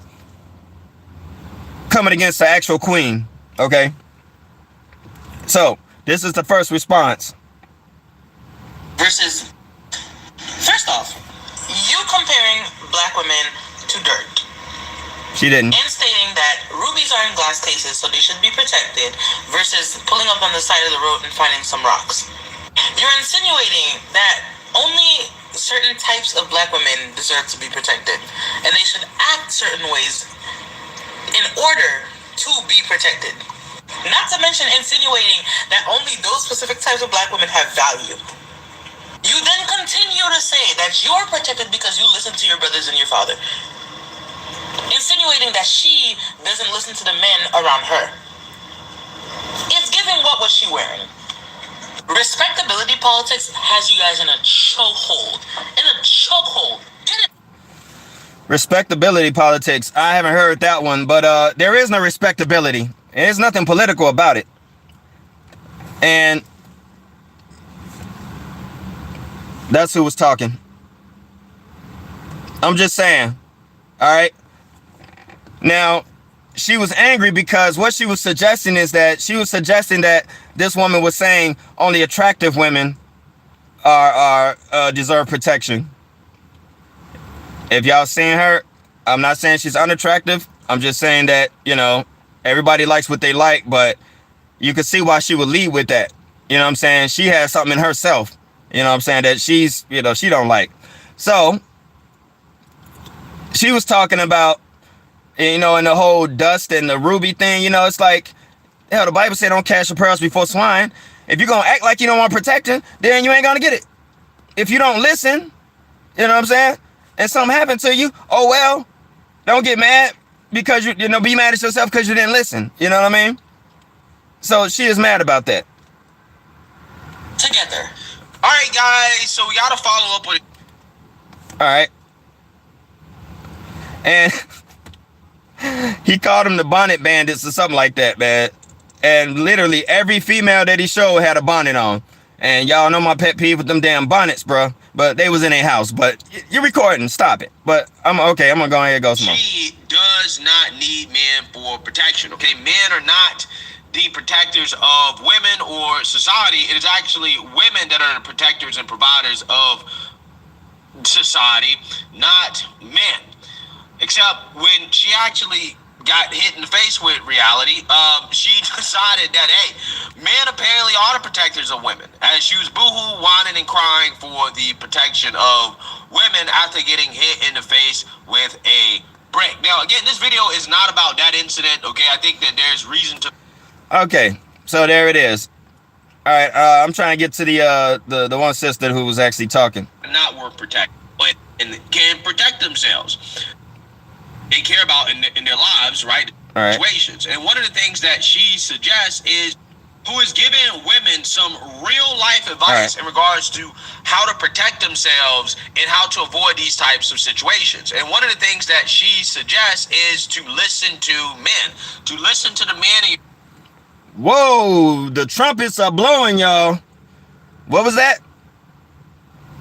[SPEAKER 1] coming against the actual queen, okay? So this is the first response.
[SPEAKER 2] Versus, first off, you comparing black women to dirt.
[SPEAKER 1] She didn't.
[SPEAKER 2] And stating that rubies are in glass cases, so they should be protected, versus pulling up on the side of the road and finding some rocks. You're insinuating that only certain types of black women deserve to be protected, and they should act certain ways in order to be protected. Not to mention insinuating that only those specific types of black women have value. You then continue to say that you're protected because you listen to your brothers and your father, insinuating that she doesn't listen to the men around her. It's giving what was she wearing? Respectability politics has you guys in a chokehold. In a chokehold. Get it?
[SPEAKER 1] Respectability politics. I haven't heard that one, but there is no respectability. There's nothing political about it. And that's who was talking. I'm just saying. All right. Now, she was angry because what she was suggesting is that she was suggesting that this woman was saying only attractive women are deserve protection. If y'all seen her, I'm not saying she's unattractive. I'm just saying that, everybody likes what they like, but you can see why she would lead with that. You know what I'm saying? She has something in herself, you know what I'm saying, that she's, she don't like. So she was talking about, and the whole dust and the ruby thing, it's like, hell, the Bible said don't cast your pearls before swine. If you're going to act like you don't want protection, then you ain't going to get it. If you don't listen, you know what I'm saying, and something happened to you, oh well, don't get mad because be mad at yourself because you didn't listen. You know what I mean? So she is mad about that.
[SPEAKER 2] Together. All right, guys, so we got to follow up with...
[SPEAKER 1] All right. And he called them the bonnet bandits or something like that, man. And literally every female that he showed had a bonnet on. And y'all know my pet peeve with them damn bonnets, bro. But they was in a house. But you're recording. Stop it. But I'm okay. I'm going to go ahead and go some more.
[SPEAKER 2] She does not need men for protection, okay? Men are not the protectors of women or society. It is actually women that are the protectors and providers of society, not men. Except when she actually got hit in the face with reality, she decided that, hey, men apparently are the protectors of women. As she was boohoo, whining, and crying for the protection of women after getting hit in the face with a brick. Now, again, this video is not about that incident, okay? I think that there's reason to...
[SPEAKER 1] Okay, so there it is. All right, I'm trying to get to the one sister who was actually talking.
[SPEAKER 2] Not worth protecting, but can protect themselves. They care about in their lives, right?
[SPEAKER 1] All right.
[SPEAKER 2] Situations. And one of the things that she suggests is who is giving women some real life advice in regards to how to protect themselves and how to avoid these types of situations. And one of the things that she suggests is to listen to men, to listen to the men in
[SPEAKER 1] Whoa, the trumpets are blowing, y'all. What was that?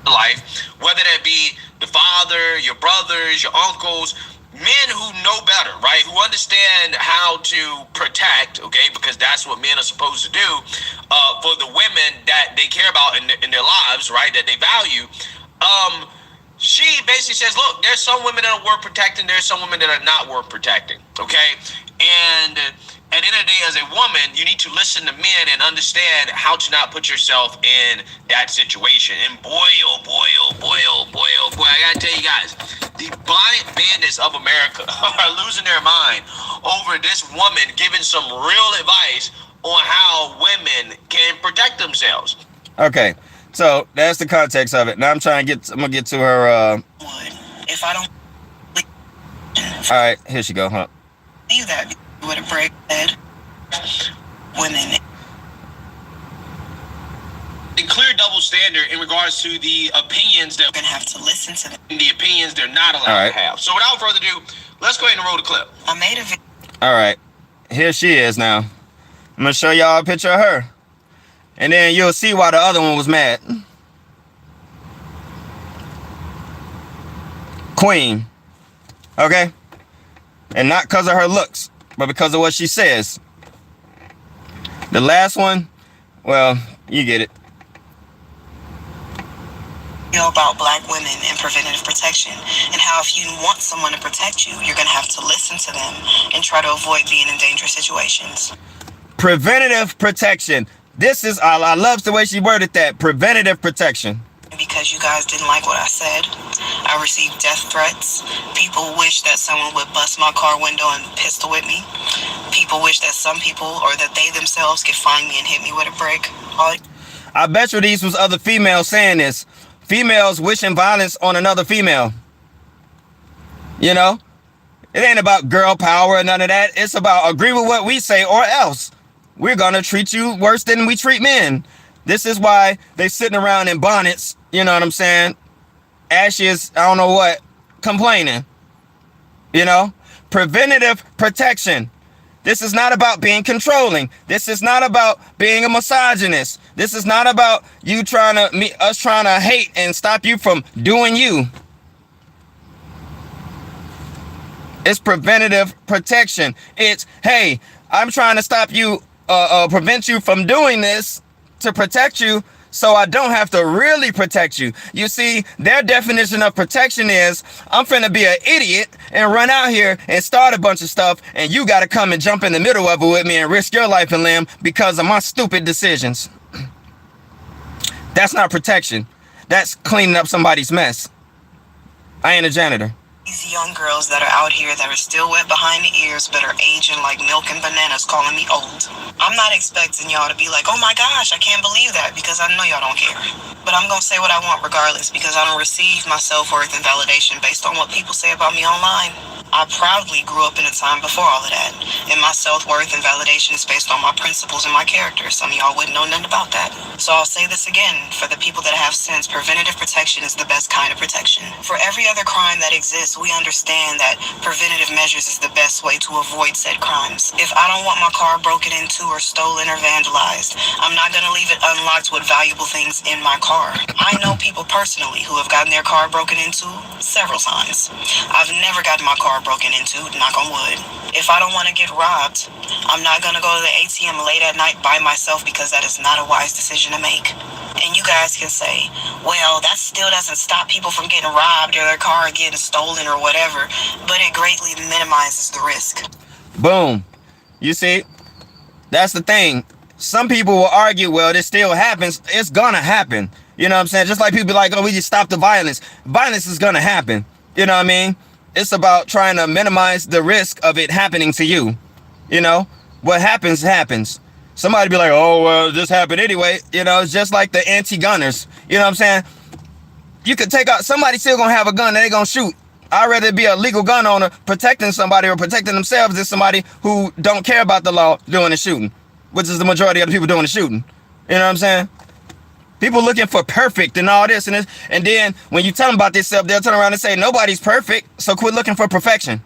[SPEAKER 2] life, whether that be the father, your brothers, your uncles, men who know better, right? Who understand how to protect, okay? Because that's what men are supposed to do for the women that they care about in their lives, right? That they value. She basically says, look, there's some women that are worth protecting. There's some women that are not worth protecting, okay? And at the end of the day, as a woman, you need to listen to men and understand how to not put yourself in that situation. And boy, oh boy, oh boy, oh boy, oh boy, I gotta tell you guys, the bonnet bandits of America are losing their mind over this woman giving some real advice on how women can protect themselves.
[SPEAKER 1] Okay, So that's the context of it. Now I'm gonna get to her.
[SPEAKER 2] If I don't.
[SPEAKER 1] All right, here she go. Huh?
[SPEAKER 2] See that with a break head. Women. A clear double standard in regards to the opinions that we're gonna have to listen to them. The opinions they're not allowed to have. So without further ado, let's go ahead and roll the clip. I made a video.
[SPEAKER 1] All right, here she is now. I'm gonna show y'all a picture of her, and then you'll see why the other one was mad. Queen, okay, and not because of her looks, but because of what she says. The last one, well, you get it.
[SPEAKER 2] About black women and preventative protection, and how if you want someone to protect you, you're going to have to listen to them and try to avoid being in dangerous situations.
[SPEAKER 1] Preventative protection. This is, I love the way she worded that. Preventative protection.
[SPEAKER 2] Because you guys didn't like what I said, I received death threats. People wish that someone would bust my car window and pistol whip me. People wish that some people, or that they themselves, could find me and hit me with a brick.
[SPEAKER 1] I bet you these was other females saying this. Females wishing violence on another female. You know? It ain't about girl power or none of that. It's about agree with what we say or else we're gonna treat you worse than we treat men. This is why they sitting around in bonnets, you know what I'm saying? Ashes, I don't know what, complaining. You know? Preventative protection. This is not about being controlling. This is not about being a misogynist. This is not about you us trying to hate and stop you from doing you. It's preventative protection. It's, hey, I'm trying to stop you, prevent you from doing this to protect you, so I don't have to really protect you. You see, their definition of protection is, I'm finna be an idiot and run out here and start a bunch of stuff, and you gotta come and jump in the middle of it with me and risk your life and limb because of my stupid decisions. That's not protection. That's cleaning up somebody's mess. I ain't a janitor.
[SPEAKER 2] These young girls that are out here that are still wet behind the ears but are aging like milk and bananas, calling me old. I'm not expecting y'all to be like, oh my gosh, I can't believe that, because I know y'all don't care. But I'm gonna say what I want regardless, because I don't receive my self-worth and validation based on what people say about me online. I proudly grew up in a time before all of that, and my self-worth and validation is based on my principles and my character. Some of y'all wouldn't know nothing about that. So I'll say this again, for the people that have sense, preventative protection is the best kind of protection. For every other crime that exists, we understand that preventative measures is the best way to avoid said crimes. If I don't want my car broken into or stolen or vandalized, I'm not gonna leave it unlocked with valuable things in my car. I know people personally who have gotten their car broken into several times. I've never gotten my car broken into, knock on wood. If I don't want to get robbed, I'm not going to go to the ATM late at night by myself, because that is not a wise decision to make. And you guys can say, well, that still doesn't stop people from getting robbed or their car getting stolen or whatever, but it greatly minimizes the risk.
[SPEAKER 1] Boom. You see, that's the thing. Some people will argue, well, this still happens. It's gonna happen. You know what I'm saying? Just like people be like, oh, we just stop the violence. Violence is gonna happen. You know what I mean? It's about trying to minimize the risk of it happening to you. You know, what happens, happens. Somebody be like, oh, well, this happened anyway. You know, it's just like the anti-gunners. You know what I'm saying? You could take out, somebody still gonna have a gun and they gonna shoot. I'd rather be a legal gun owner protecting somebody or protecting themselves than somebody who don't care about the law doing the shooting, which is the majority of the people doing the shooting. You know what I'm saying? People looking for perfect and all this and this. And then when you tell them about this stuff, they'll turn around and say, nobody's perfect, so quit looking for perfection.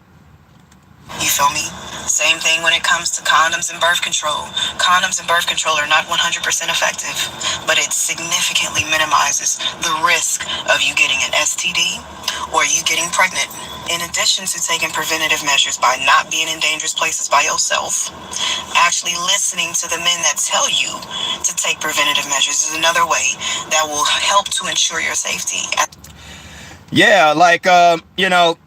[SPEAKER 2] You feel me? Same thing when it comes to condoms and birth control. Condoms and birth control are not 100% effective, but it significantly minimizes the risk of you getting an STD or you getting pregnant. In addition to taking preventative measures by not being in dangerous places by yourself, actually listening to the men that tell you to take preventative measures is another way that will help to ensure your safety.
[SPEAKER 1] Yeah, like, you know,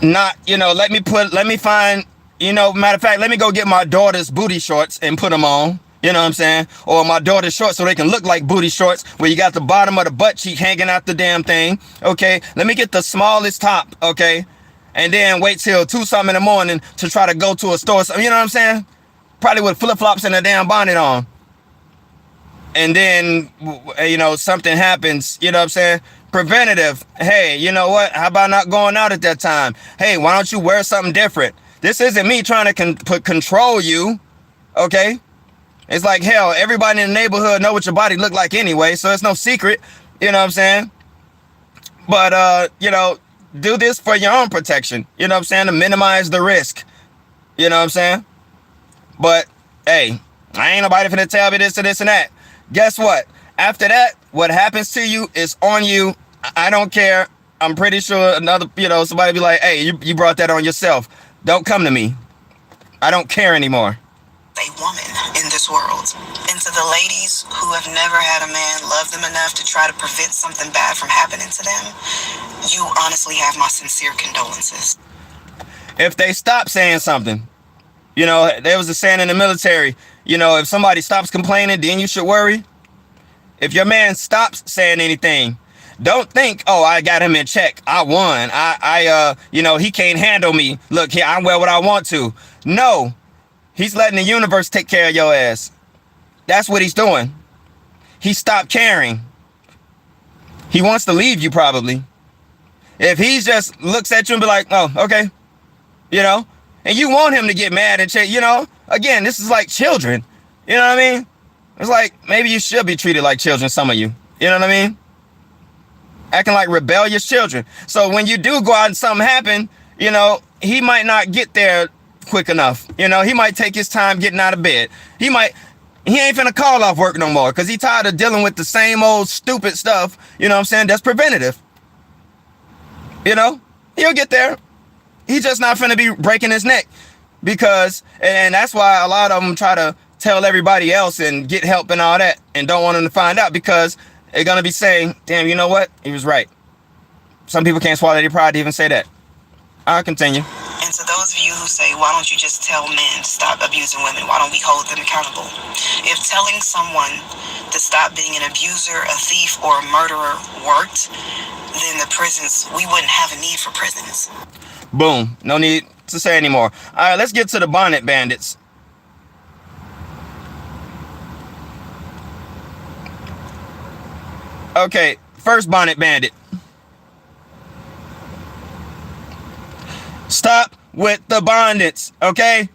[SPEAKER 1] not, you know, let me find, you know, matter of fact, let me go get my daughter's booty shorts and put them on. You know what I'm saying? Or my daughter's shorts so they can look like booty shorts where you got the bottom of the butt cheek hanging out the damn thing. Okay, let me get the smallest top, okay? And then wait till 2-something in the morning to try to go to a store. You know what I'm saying? Probably with flip-flops and a damn bonnet on. and then, you know, something happens, you know what I'm saying? Preventative. Hey, you know what? How about not going out at that time? Hey, why don't you wear something different? This isn't me trying to control you, okay? It's like, hell, everybody in the neighborhood know what your body look like anyway, so it's no secret, you know what I'm saying? But, you know, do this for your own protection, you know what I'm saying, to minimize the risk, you know what I'm saying? But, hey, I ain't nobody finna tell me this and this and that. Guess what? After that, what happens to you is on you. I don't care. I'm pretty sure another, you know, somebody be like, hey, you brought that on yourself. Don't come to me. I don't care anymore.
[SPEAKER 3] A woman in this world. And to the ladies who have never had a man love them enough to try to prevent something bad from happening to them, you honestly have my sincere condolences.
[SPEAKER 1] If they stop saying something, you know, there was a saying in the military, you know, if somebody stops complaining, then you should worry. If your man stops saying anything, don't think, oh, I got him in check. I won. You know, he can't handle me. Look here, I wear what I want to. No. He's letting the universe take care of your ass. That's what he's doing. He stopped caring. He wants to leave you probably. If he just looks at you and be like, oh, okay. You know, and you want him to get mad and you know, again, this is like children. You know what I mean? It's like, maybe you should be treated like children, some of you. You know what I mean? Acting like rebellious children. So when you do go out and something happen, you know, he might not get there quick enough. You know, he might take his time getting out of bed. He ain't finna call off work no more because he tired of dealing with the same old stupid stuff, you know what I'm saying, that's preventative. You know, he'll get there. He's just not finna be breaking his neck because, and that's why a lot of them try to tell everybody else and get help and all that and don't want them to find out because they're gonna be saying, damn, you know what, he was right. Some people can't swallow their pride to even say that. I'll continue.
[SPEAKER 3] And to those of you who say, why don't you just tell men to stop abusing women? Why don't we hold them accountable? If telling someone to stop being an abuser, a thief, or a murderer worked, then the prisons, we wouldn't have a need for prisons.
[SPEAKER 1] Boom. No need to say anymore. All right, let's get to the bonnet bandits. Okay, first bonnet bandit. Stop with the bondage, okay?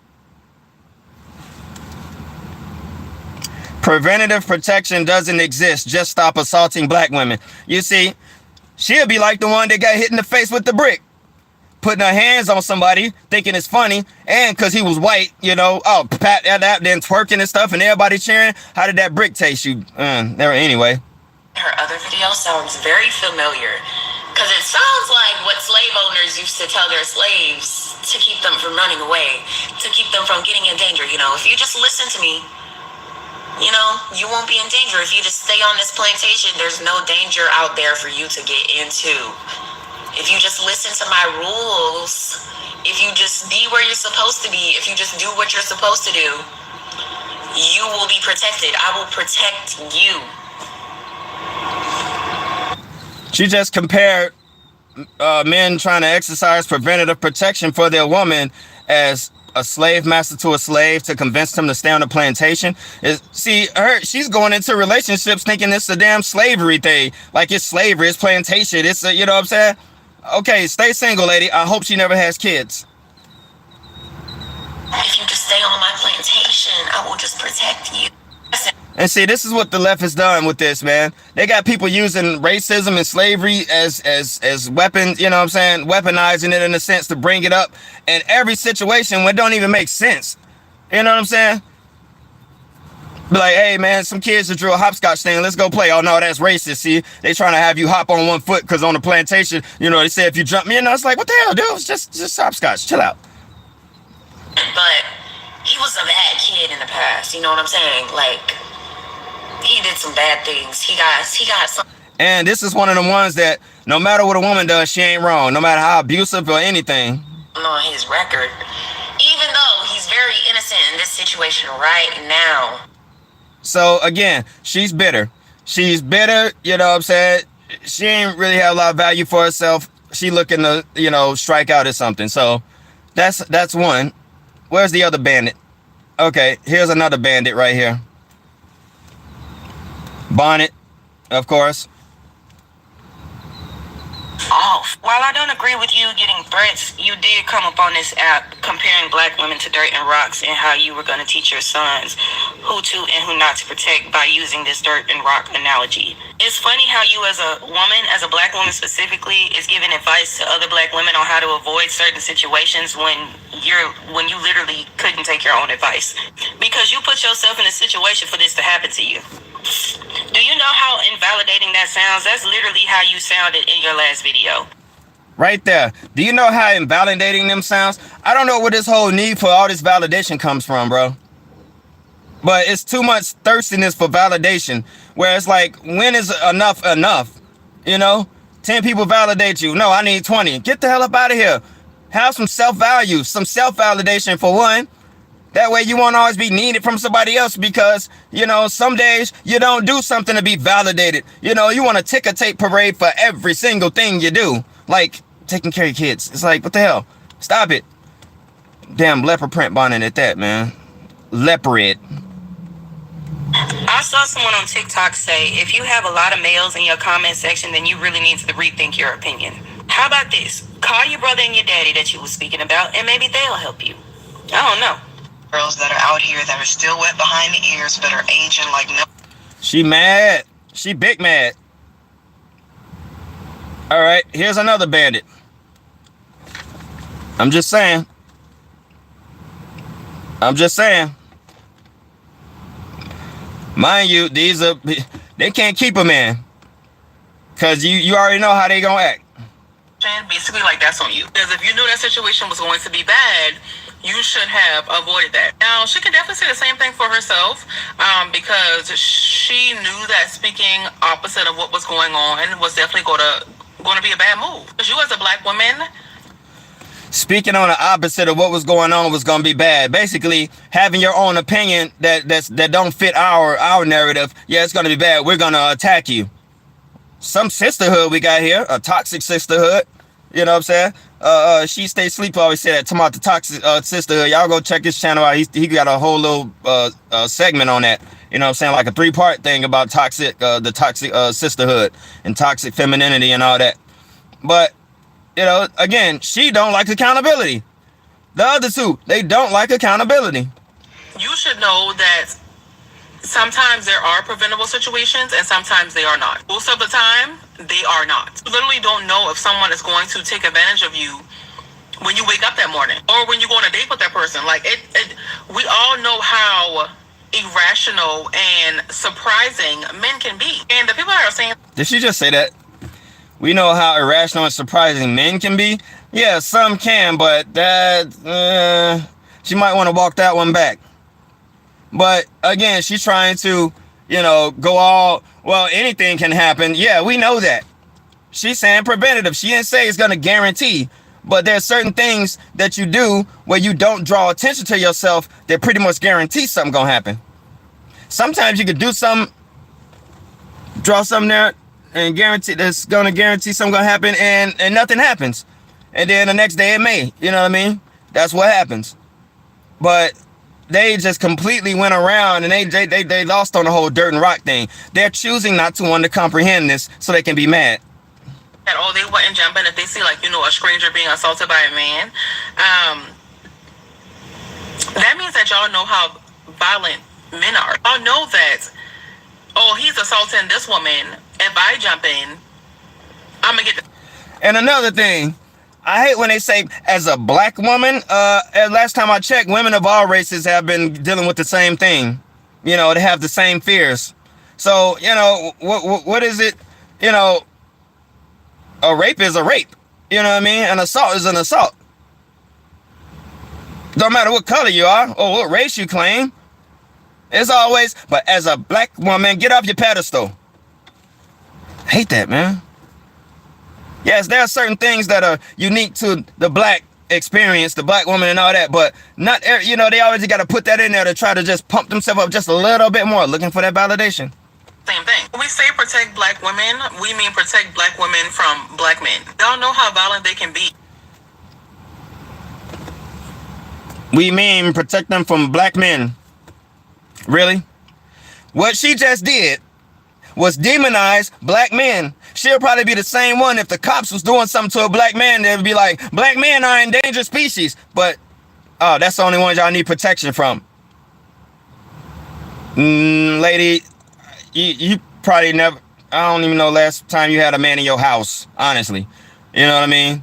[SPEAKER 1] Preventative protection doesn't exist. Just stop assaulting black women. You see, she'll be like the one that got hit in the face with the brick. Putting her hands on somebody, thinking it's funny, and because he was white, you know, oh, pat that, then twerking and stuff, and everybody cheering. How did that brick taste you? Anyway.
[SPEAKER 4] Her other video sounds very familiar. Because it sounds like what slave owners used to tell their slaves to keep them from running away, to keep them from getting in danger. You know, if you just listen to me, you know, you won't be in danger. If you just stay on this plantation, there's no danger out there for you to get into. If you just listen to my rules, if you just be where you're supposed to be, if you just do what you're supposed to do, you will be protected. I will protect you.
[SPEAKER 1] She just compared men trying to exercise preventative protection for their woman as a slave master to a slave to convince them to stay on the plantation. She's going into relationships thinking it's a damn slavery thing. Like it's slavery, it's plantation, it's you know what I'm saying? Okay, stay single, lady. I hope she never has kids.
[SPEAKER 4] If you just stay on my plantation, I will just protect you.
[SPEAKER 1] And see, this is what the left has done with this, man. They got people using racism and slavery as weapons, you know what I'm saying? Weaponizing it in a sense to bring it up in every situation when it don't even make sense. You know what I'm saying? Be like, hey, man, some kids that drew a hopscotch thing. Let's go play. Oh, no, that's racist. See, they trying to have you hop on one foot because on the plantation, you know, they say if you jump, you know, it's like, what the hell, dude? It's just hopscotch. Chill out.
[SPEAKER 4] But he was a bad kid in the past. You know what I'm saying? Like, he did some bad things. He got some.
[SPEAKER 1] And this is one of the ones that no matter what a woman does, she ain't wrong. No matter how abusive or anything.
[SPEAKER 4] On his record. Even though he's very innocent in this situation right now.
[SPEAKER 1] So again, she's bitter. She's bitter, you know what I'm saying? She ain't really have a lot of value for herself. She looking to, you know, strike out at something. So that's one. Where's the other bandit? Okay, here's another bandit right here. Bonnet, of course.
[SPEAKER 3] Off. While I don't agree with you getting threats, you did come up on this app comparing black women to dirt and rocks and how you were going to teach your sons who to and who not to protect by using this dirt and rock analogy. It's funny how you as a woman, as a black woman specifically, is giving advice to other black women on how to avoid certain situations when you literally couldn't take your own advice. Because you put yourself in a situation for this to happen to you. Do you know how invalidating that sounds? That's literally how you sounded in your last video.
[SPEAKER 1] Right there. Do you know how invalidating them sounds? I don't know where this whole need for all this validation comes from, bro. But it's too much thirstiness for validation. Where it's like, when is enough enough? You know? 10 people validate you. No, I need 20. Get the hell up out of here. Have some self-value, some self-validation for one. That way you won't always be needed from somebody else because, you know, some days you don't do something to be validated. You know, you want a ticker tape parade for every single thing you do. Like taking care of your kids. It's like, what the hell? Stop it. Damn leopard print bonnet at that, man. Leopard.
[SPEAKER 3] I saw someone on TikTok say, if you have a lot of males in your comment section, then you really need to rethink your opinion. How about this? Call your brother and your daddy that you were speaking about, and maybe they'll help you. I don't know. Girls that are out here that are still wet behind the ears but are aging like no.
[SPEAKER 1] She mad. She big mad. All right, here's another bandit. I'm just saying. Mind you, they can't keep a man. Cause you already know how they gonna act.
[SPEAKER 3] Basically, like, that's on you. Because if you knew that situation was going to be bad, you should have avoided that. Now, she can definitely say the same thing for herself, because she knew that speaking opposite of what was going on was definitely going to be a bad move. Because you as a black woman,
[SPEAKER 1] speaking on the opposite of what was going on was going to be bad. Basically, having your own opinion that don't fit our narrative, yeah, it's going to be bad. We're going to attack you. Some sisterhood we got here, a toxic sisterhood. You know what I'm saying? She Stay Sleep always say that. Talking about the toxic sisterhood. Y'all go check his channel out. He got a whole little segment on that. You know what I'm saying? Like a 3-part thing about the toxic sisterhood and toxic femininity and all that. But, you know, again, she don't like accountability. The other two, they don't like accountability.
[SPEAKER 3] you should know that sometimes there are preventable situations and sometimes they are not. Most of the time, they are not. You literally don't know if someone is going to take advantage of you when you wake up that morning or when you go on a date with that person. Like, we all know how irrational and surprising men can be. And the people that are saying...
[SPEAKER 1] Did she just say that? We know how irrational and surprising men can be? Yeah, some can, but that... she might want to walk that one back. But again, she's trying to, you know, go all, well, anything can happen. Yeah, we know that. She's saying preventative. She didn't say it's going to guarantee. But there's certain things that you do where you don't draw attention to yourself that pretty much guarantee something going to happen. Sometimes you could do something, draw something there, and guarantee that's going to guarantee something going to happen, and nothing happens. And then the next day it may. You know what I mean? That's what happens. But they just completely went around and they lost on the whole dirt and rock thing. They're choosing not to want to comprehend this so they can be mad.
[SPEAKER 3] That, oh, they wouldn't jump in if they see, like, you know, a stranger being assaulted by a man. That means that y'all know how violent men are. Y'all know that, oh, he's assaulting this woman. If I jump in, I'm gonna get...
[SPEAKER 1] And another thing, I hate when they say, as a black woman, last time I checked, women of all races have been dealing with the same thing. You know, they have the same fears. So, you know, what is it? You know, a rape is a rape. You know what I mean? An assault is an assault. Don't matter what color you are or what race you claim. It's always, but as a black woman, get off your pedestal. I hate that, man. Yes, there are certain things that are unique to the black experience, the black woman and all that, but not, you know, they always got to put that in there to try to just pump themselves up just a little bit more, looking for that validation.
[SPEAKER 3] Same thing. When we say protect black women, we mean protect black women from black men. Y'all know how violent they can be.
[SPEAKER 1] We mean protect them from black men. Really? What she just did was demonize black men. She'll probably be the same one if the cops was doing something to a black man. They'd be like, black men are endangered species. But, oh, that's the only ones y'all need protection from. Lady, you probably never, I don't even know last time you had a man in your house, honestly. You know what I mean?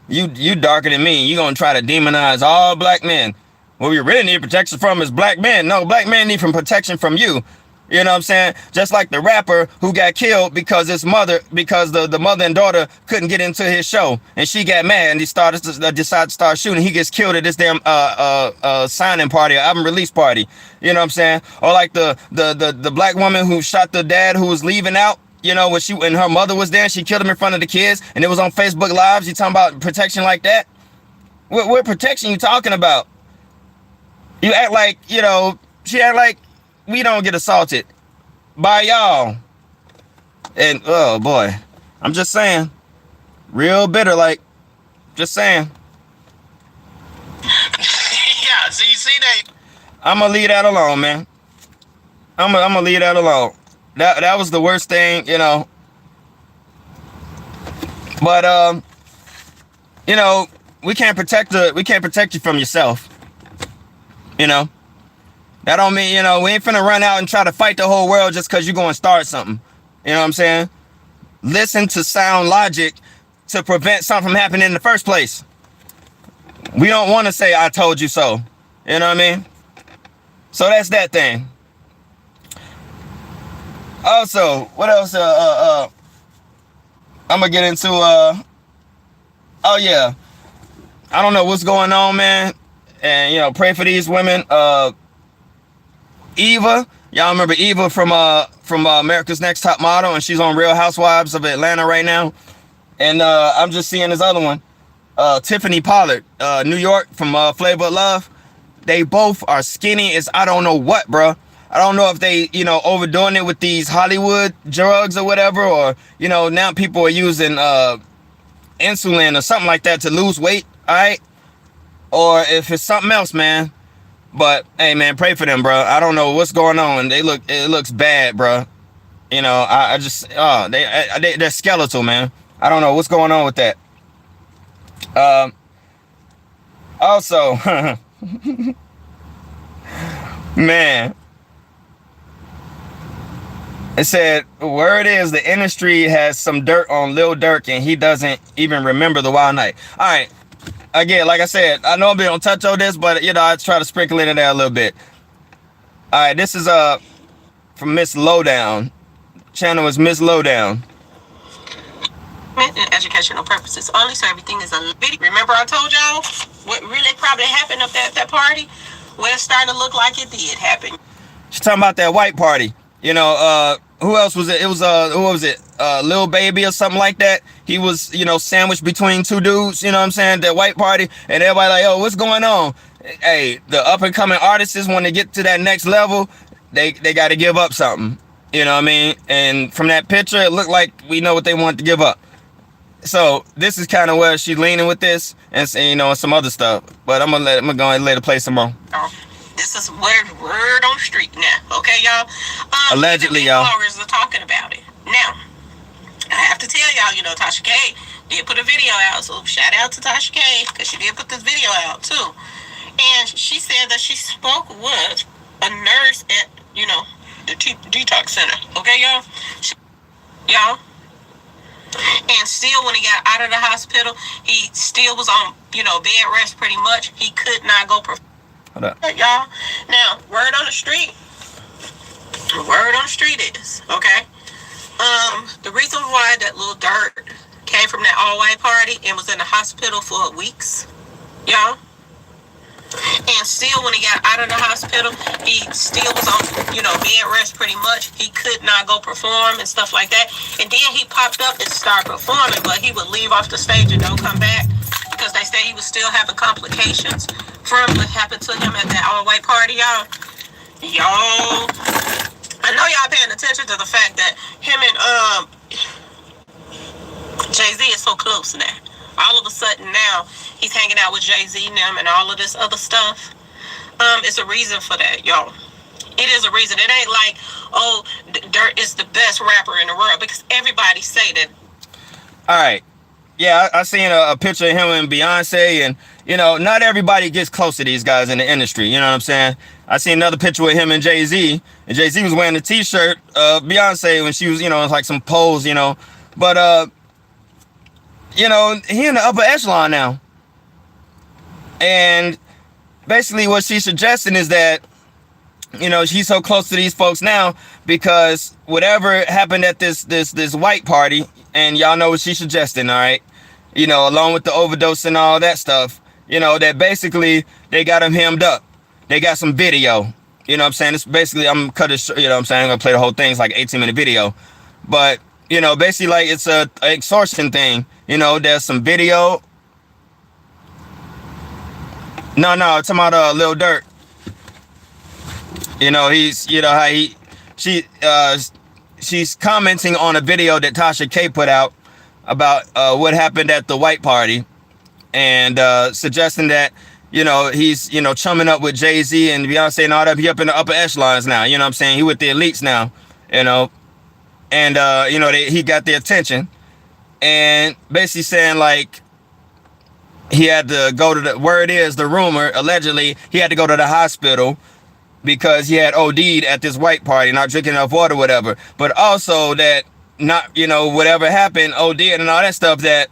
[SPEAKER 1] You darker than me. You gonna try to demonize all black men. What we really need protection from is black men. No, black men need from protection from you. You know what I'm saying? Just like the rapper who got killed because the mother and daughter couldn't get into his show, and she got mad and he decided to start shooting. He gets killed at this damn signing party, or album release party. You know what I'm saying? Or like the black woman who shot the dad who was leaving out. You know, when her mother was there, she killed him in front of the kids, and it was on Facebook Lives. You talking about protection like that? What protection you talking about? You act like, you know, she act like we don't get assaulted by y'all. And, oh, boy. I'm just saying. Real bitter, like, just saying.
[SPEAKER 2] Yeah, so you see that?
[SPEAKER 1] I'm going to leave that alone, man. I'm going to leave that alone. That was the worst thing, you know. But, you know, we can't protect you from yourself. You know, that don't mean, you know, we ain't finna run out and try to fight the whole world just because you're going to start something. You know what I'm saying? Listen to sound logic to prevent something from happening in the first place. We don't want to say, I told you so. You know what I mean? So that's that thing. Also, what else? I'm going to get into, oh yeah. I don't know what's going on, man. And, you know, pray for these women. Eva, y'all remember Eva from America's Next Top Model, and she's on Real Housewives of Atlanta right now. And I'm just seeing this other one, Tiffany Pollard, New York from Flavor of Love. They both are skinny as I don't know what, bro. I don't know if they, you know, overdoing it with these Hollywood drugs or whatever, or, you know, now people are using insulin or something like that to lose weight, all right? Or if it's something else, man. But hey, man, pray for them, bro. I don't know what's going on. It looks bad, bro. You know, I just, they're skeletal, man. I don't know what's going on with that. Also, man, it said, word is the industry has some dirt on Lil Durk and he doesn't even remember the Wild Night. All right. Again, like I said, I know I'm going to touch on this, but, you know, I try to sprinkle it in there a little bit. All right, this is from Miss Lowdown. Channel is Miss Lowdown.
[SPEAKER 5] And educational purposes only, so everything is a video. Remember I told y'all what really probably happened at that party? Well, it's starting to look like it did happen.
[SPEAKER 1] She's talking about that white party. You know, who else was it? It was, who was it? Lil Baby or something like that. He was, you know, sandwiched between two dudes, you know what I'm saying? That white party. And everybody like, oh, what's going on? Hey, the up and coming artists, when they get to that next level, they got to give up something. You know what I mean? And from that picture, it looked like we know what they want to give up. So this is kind of where she's leaning with this, and you know, some other stuff. But I'm gonna go ahead and let it play some more.
[SPEAKER 5] This is word on the street now, okay, y'all?
[SPEAKER 1] Allegedly, y'all.
[SPEAKER 5] Bloggers are talking about it. Now, I have to tell y'all, you know, Tasha K did put a video out, so shout out to Tasha K, because she did put this video out, too. And she said that she spoke with a nurse at, you know, the detox center, okay, y'all? Y'all? And still, when he got out of the hospital, he still was on, you know, bed rest pretty much. He could not go perform.
[SPEAKER 1] Hold up.
[SPEAKER 5] Y'all. Now, word on the street is, okay? The reason why that Lil Durk came from that all-white party and was in the hospital for weeks, y'all. And still, when he got out of the hospital, he still was on, you know, bed rest pretty much. He could not go perform and stuff like that. And then he popped up and started performing, but he would leave off the stage and don't come back because they say he was still having complications from what happened to him at that all-white party, y'all. Y'all, I know y'all paying attention to the fact that him and Jay-Z is so close now. All of a sudden now, he's hanging out with Jay-Z now and all of this other stuff. It's a reason for that, y'all. It is a reason. It ain't like, oh, Dirt is the best rapper in the world, because everybody say that.
[SPEAKER 1] All right. Yeah, I seen a picture of him and Beyonce, and not everybody gets close to these guys in the industry. You know what I'm saying? I seen another picture with him and Jay-Z, and Jay-Z was wearing a T-shirt of Beyonce when she was, like some pose, but he in the upper echelon now, and basically what she's suggesting is that she's so close to these folks now because whatever happened at this white party, and y'all know what she's suggesting, all right? Along with the overdose and all that stuff, that basically they got him hemmed up. They got some video. You know what I'm saying? It's basically, I'm gonna cut it short, you know what I'm saying? I'm gonna play the whole thing. It's like 18-minute video. But, basically like it's a extortion thing. There's some video. No, I'm talking about Lil Durk. He's, how she's commenting on a video that Tasha K put out about what happened at the white party, and suggesting that, he's, chumming up with Jay-Z and Beyonce and all that. He up in the upper echelons now, you know what I'm saying? He with the elites now, and, he got their attention, and basically saying like, he had to go to the rumor, allegedly, he had to go to the hospital because he had OD'd at this white party, not drinking enough water, whatever. But also that not, whatever happened, OD and all that stuff, that,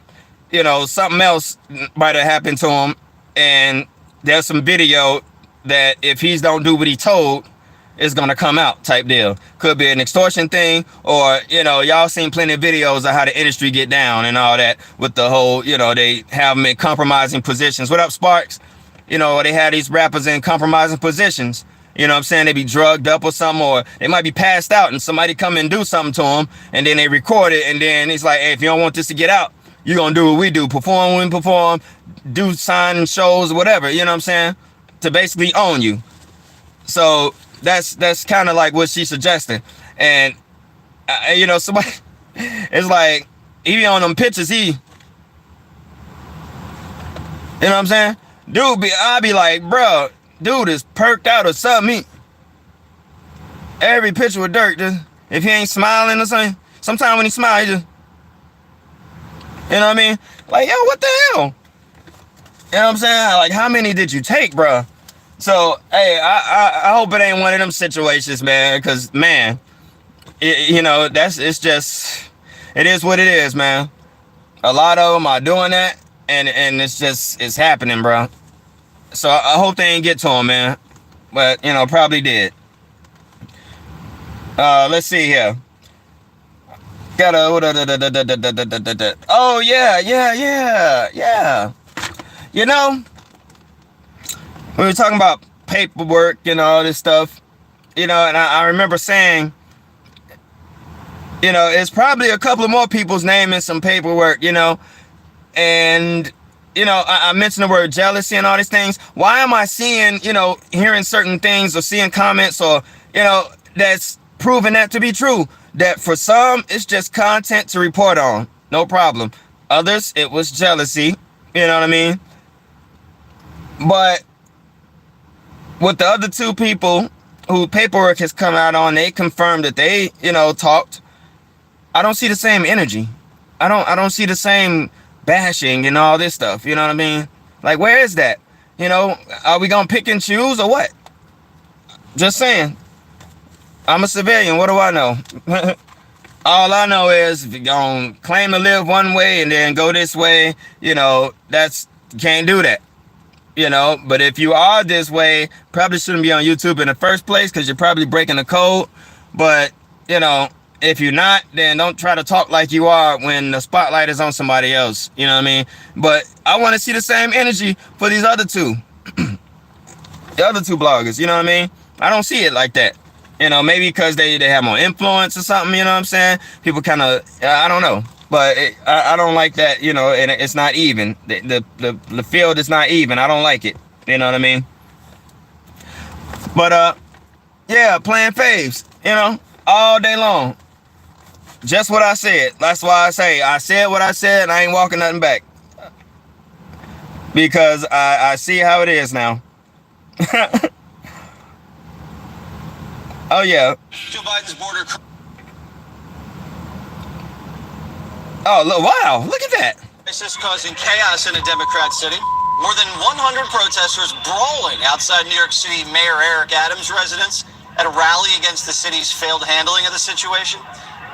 [SPEAKER 1] something else might have happened to him. And there's some video that if he don't do what he told, it's going to come out type deal. Could be an extortion thing, or, y'all seen plenty of videos of how the industry get down and all that with the whole, they have them in compromising positions. What up, Sparks? They had these rappers in compromising positions. You know what I'm saying? They be drugged up or something, or they might be passed out and somebody come and do something to them, and then they record it, and then it's like, hey, if you don't want this to get out, you're going to do what we do. Perform when we perform, do sign shows, whatever, you know what I'm saying? To basically own you. So that's kind of like what she's suggesting. And, somebody, it's like, even on them pictures, you know what I'm saying? Dude, I be like, bro, dude is perked out or something. Every picture with Dirk, just, if he ain't smiling or something, sometimes when he smiles, he just, you know what I mean? Like, yo, what the hell? You know what I'm saying? Like, how many did you take, bro? So, hey, I hope it ain't one of them situations, man, because, man, it's just, it is what it is, man. A lot of them are doing that, and it's happening, bro. So I hope they ain't get to him, man. But, probably did. Let's see here. Oh, yeah. We were talking about paperwork and all this stuff, and I remember saying, it's probably a couple of more people's name in some paperwork, and I mentioned the word jealousy and all these things. Why am I seeing, hearing certain things or seeing comments or, that's proving that to be true? That for some, it's just content to report on. No problem. Others, it was jealousy. You know what I mean? But with the other two people who paperwork has come out on, they confirmed that they, talked. I don't see the same energy. I don't see the same bashing and all this stuff, you know what I mean? Like, where is that? Are we gonna pick and choose or what? Just saying. I'm a civilian, what do I know? All I know is if you're gonna claim to live one way and then go this way, you can't do that. But if you are this way, probably shouldn't be on YouTube in the first place because you're probably breaking the code. But, if you're not, then don't try to talk like you are when the spotlight is on somebody else. You know what I mean? But I want to see the same energy for these other two. The other two bloggers, you know what I mean? I don't see it like that. Maybe because they have more influence or something, you know what I'm saying? People kind of, I don't know. But I don't like that, and it's not even. The field is not even. I don't like it. You know what I mean? But, yeah, playing faves, all day long. Just what I said. That's why I said what I said, and I ain't walking nothing back. Because I see how it is now. Oh yeah.
[SPEAKER 2] Joe Biden's border.
[SPEAKER 1] Oh look, wow, look at that.
[SPEAKER 2] Crisis causing chaos in a Democrat city. More than 100 protesters brawling outside New York City Mayor Eric Adams' residence at a rally against the city's failed handling of the situation.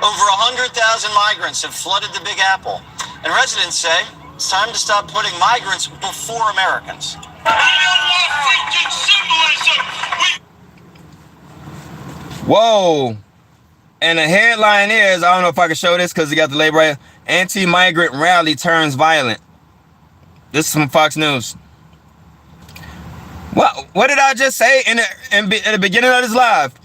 [SPEAKER 2] Over 100,000 migrants have flooded the Big Apple, and residents say it's time to stop putting migrants before Americans. We don't want freaking symbolism.
[SPEAKER 1] Whoa. And the headline is, I don't know if I can show this because you got the label right here, anti-migrant rally turns violent. This is from Fox News. What did I just say in the beginning of this live?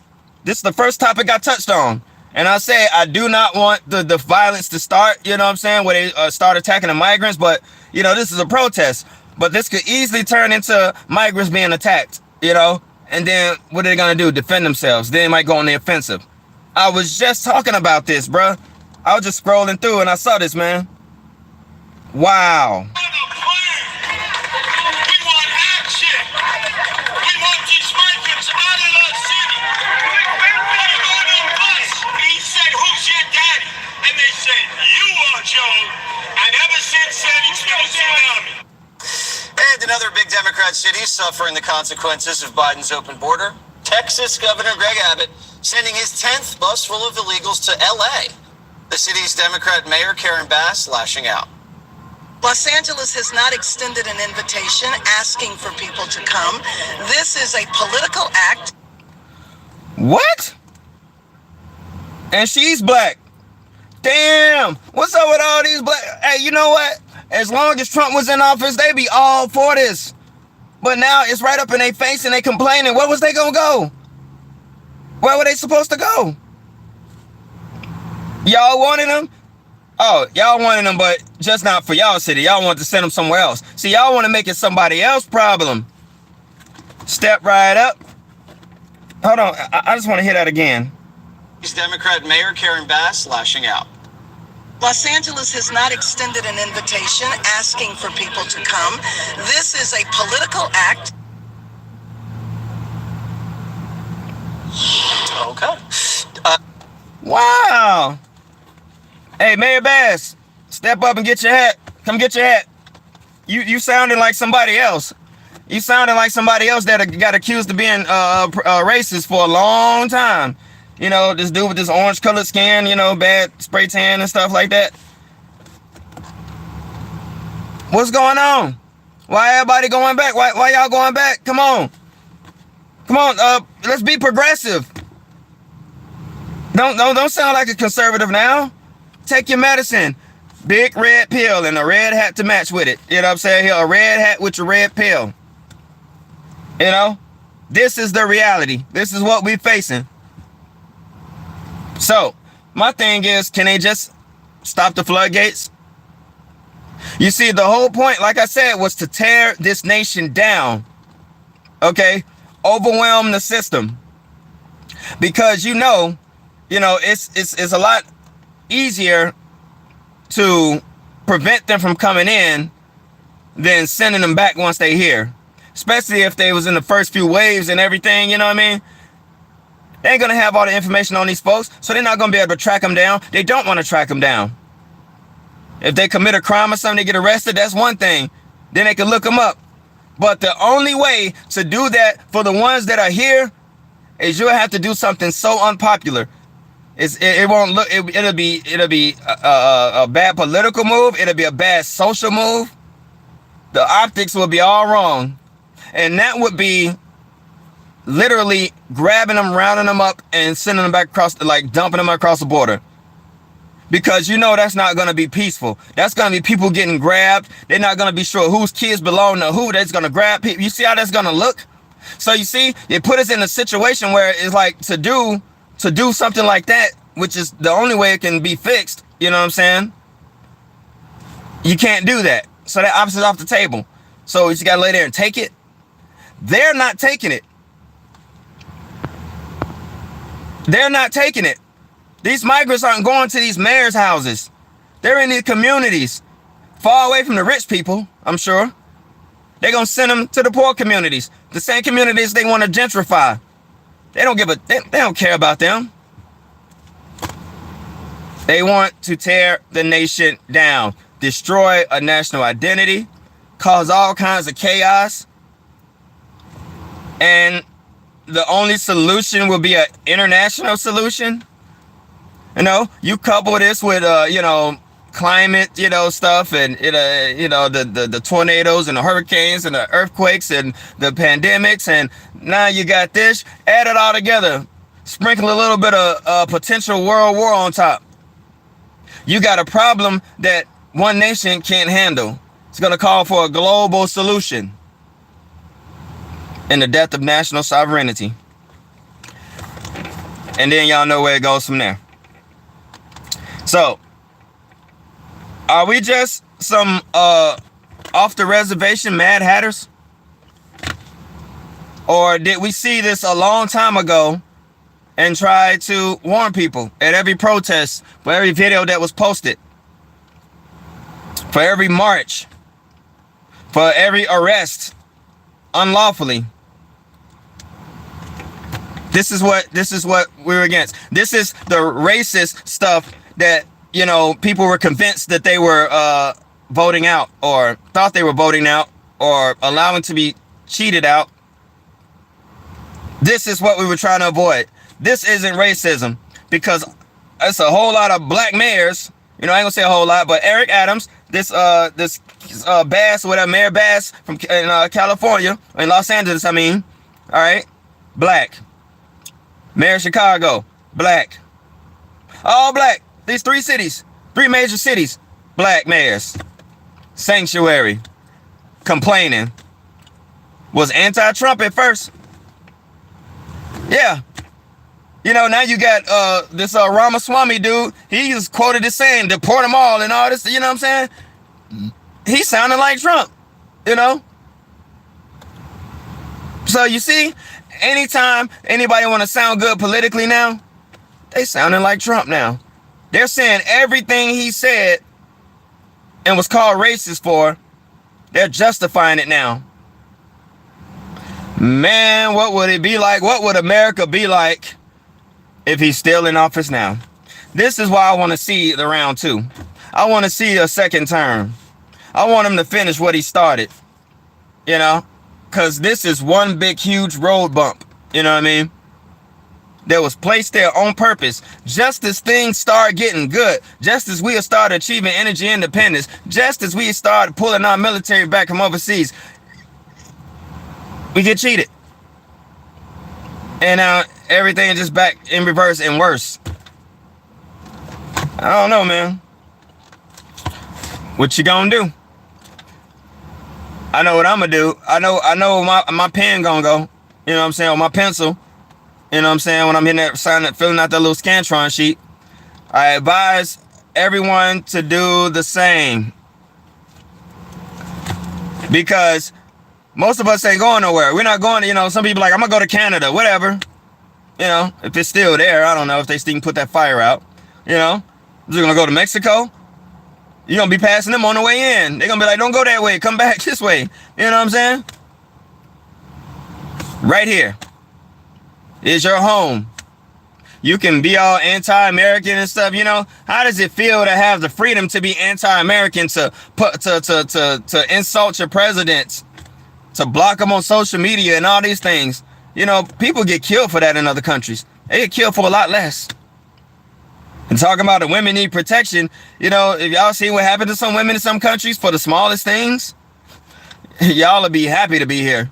[SPEAKER 1] This is the first topic I touched on. And I say I do not want the violence to start, you know what I'm saying, where they start attacking the migrants. But, you know, this is a protest. But this could easily turn into migrants being attacked, you know. And then what are they going to do? Defend themselves. Then they might go on the offensive. I was just talking about this, bruh. I was just scrolling through and I saw this, man. Wow.
[SPEAKER 2] We want action. We want these migrants out of the city. He said, "Who's your daddy?" And they said, "You are, Joe." And ever since then, it's been a tsunami. And another big Democrat city suffering the consequences of Biden's open border. Texas Governor Greg Abbott sending his 10th bus full of illegals to L.A. The city's Democrat Mayor Karen Bass lashing out.
[SPEAKER 3] Los Angeles has not extended an invitation asking for people to come. This is a political act.
[SPEAKER 1] What? And she's black. Damn. What's up with all these black? Hey, you know what? As long as Trump was in office, they be all for this. But now it's right up in their face and they complaining. Where was they gonna go? Where were they supposed to go? Y'all wanted them? Oh, y'all wanted them, but just not for y'all city. Y'all want to send them somewhere else. See, y'all want to make it somebody else's problem. Step right up. Hold on. I just want to hear that again.
[SPEAKER 2] Democrat Mayor Karen Bass lashing out.
[SPEAKER 3] Los Angeles has not extended an invitation asking for people to come. This is a political act.
[SPEAKER 2] Okay.
[SPEAKER 1] Wow. Hey, Mayor Bass, step up and get your hat. Come get your hat. You sounded like somebody else. You sounded like somebody else that got accused of being racist for a long time. You know, this dude with this orange colored skin, you know, bad spray tan and stuff like that. What's going on? Why everybody going back? Why y'all going back? Come on. Come on, let's be progressive. Don't sound like a conservative now. Take your medicine. Big red pill and a red hat to match with it. You know what I'm saying? Here, a red hat with your red pill. You know? This is the reality. This is what we're facing. So, my thing is, can they just stop the floodgates? You see, the whole point, like I said, was to tear this nation down. Okay? Overwhelm the system. Because you know, it's a lot easier to prevent them from coming in than sending them back once they're here. Especially if they was in the first few waves and everything, you know what I mean? They ain't gonna have all the information on these folks, so they're not gonna be able to track them down. They don't want to track them down. If they commit a crime or something, they get arrested, that's one thing. Then they can look them up. But the only way to do that for the ones that are here is you'll have to do something so unpopular. It won't look. It'll be a bad political move. It'll be a bad social move. The optics will be all wrong, and that would be literally grabbing them, rounding them up, and sending them back across, like dumping them across the border. Because you know that's not going to be peaceful. That's going to be people getting grabbed. They're not going to be sure whose kids belong to who. They're going to grab people. You see how that's going to look? So you see, they put us in a situation where it's like to do something like that, which is the only way it can be fixed. You know what I'm saying? You can't do that. So that option's off the table. So you just got to lay there and take it. They're not taking it. They're not taking it. These migrants aren't going to these mayors' houses. They're in these communities, far away from the rich people, I'm sure. They're going to send them to the poor communities, the same communities they want to gentrify. They don't they don't care about them. They want to tear the nation down, destroy a national identity, cause all kinds of chaos. And the only solution will be an international solution. You know, you couple this with, you know, climate, you know, stuff, and, you know, the tornadoes and the hurricanes and the earthquakes and the pandemics. And now you got this, add it all together, sprinkle a little bit of potential world war on top. You got a problem that one nation can't handle. It's going to call for a global solution. And the death of national sovereignty. And then y'all know where it goes from there. So, are we just some off the reservation Mad Hatters? Or did we see this a long time ago and try to warn people at every protest, for every video that was posted, for every march, for every arrest unlawfully? This is what we're against. This is the racist stuff that, you know, people were convinced that they were voting out, or thought they were voting out, or allowing to be cheated out. This is what we were trying to avoid. This isn't racism, because it's a whole lot of black mayors. You know, I ain't gonna say a whole lot, but Eric Adams, this Bass, whatever, Mayor Bass from California, in Los Angeles, I mean, all right, black. Mayor of Chicago, black. All black. These three major cities, black mayors. Sanctuary, complaining. Was anti-Trump at first. Yeah. You know, now you got this Ramaswamy dude. He is quoted as saying, deport them all and all this, you know what I'm saying? He sounded like Trump, you know? So you see, anytime anybody want to sound good politically now, they sounding like Trump now. They're saying everything he said and was called racist for, they're justifying it now. Man, what would it be like? What would America be like if he's still in office now? This is why I want to see the round two. I want to see a second term. I want him to finish what he started, you know, because this is one big, huge road bump. You know what I mean? That was placed there on purpose. Just as things start getting good, just as we start achieving energy independence, just as we start pulling our military back from overseas, we get cheated. And now everything is just back in reverse and worse. I don't know, man. What you gonna do? I know what I'm gonna do. I know my pen gonna go. You know what I'm saying? Or my pencil. You know what I'm saying? When I'm hitting that, filling out that little Scantron sheet. I advise everyone to do the same. Because most of us ain't going nowhere. We're not going to, you know, some people like, I'm gonna go to Canada, whatever. You know, if it's still there, I don't know if they still can put that fire out. You know, they're gonna go to Mexico. You're gonna be passing them on the way in. They're gonna be like, don't go that way, come back this way. You know what I'm saying? Right here is your home. You can be all anti-American and stuff, you know. How does it feel to have the freedom to be anti-American, to insult your presidents, to block them on social media and all these things? You know, people get killed for that in other countries. They get killed for a lot less. And talking about the women need protection, you know, if y'all see what happened to some women in some countries for the smallest things, y'all will be happy to be here,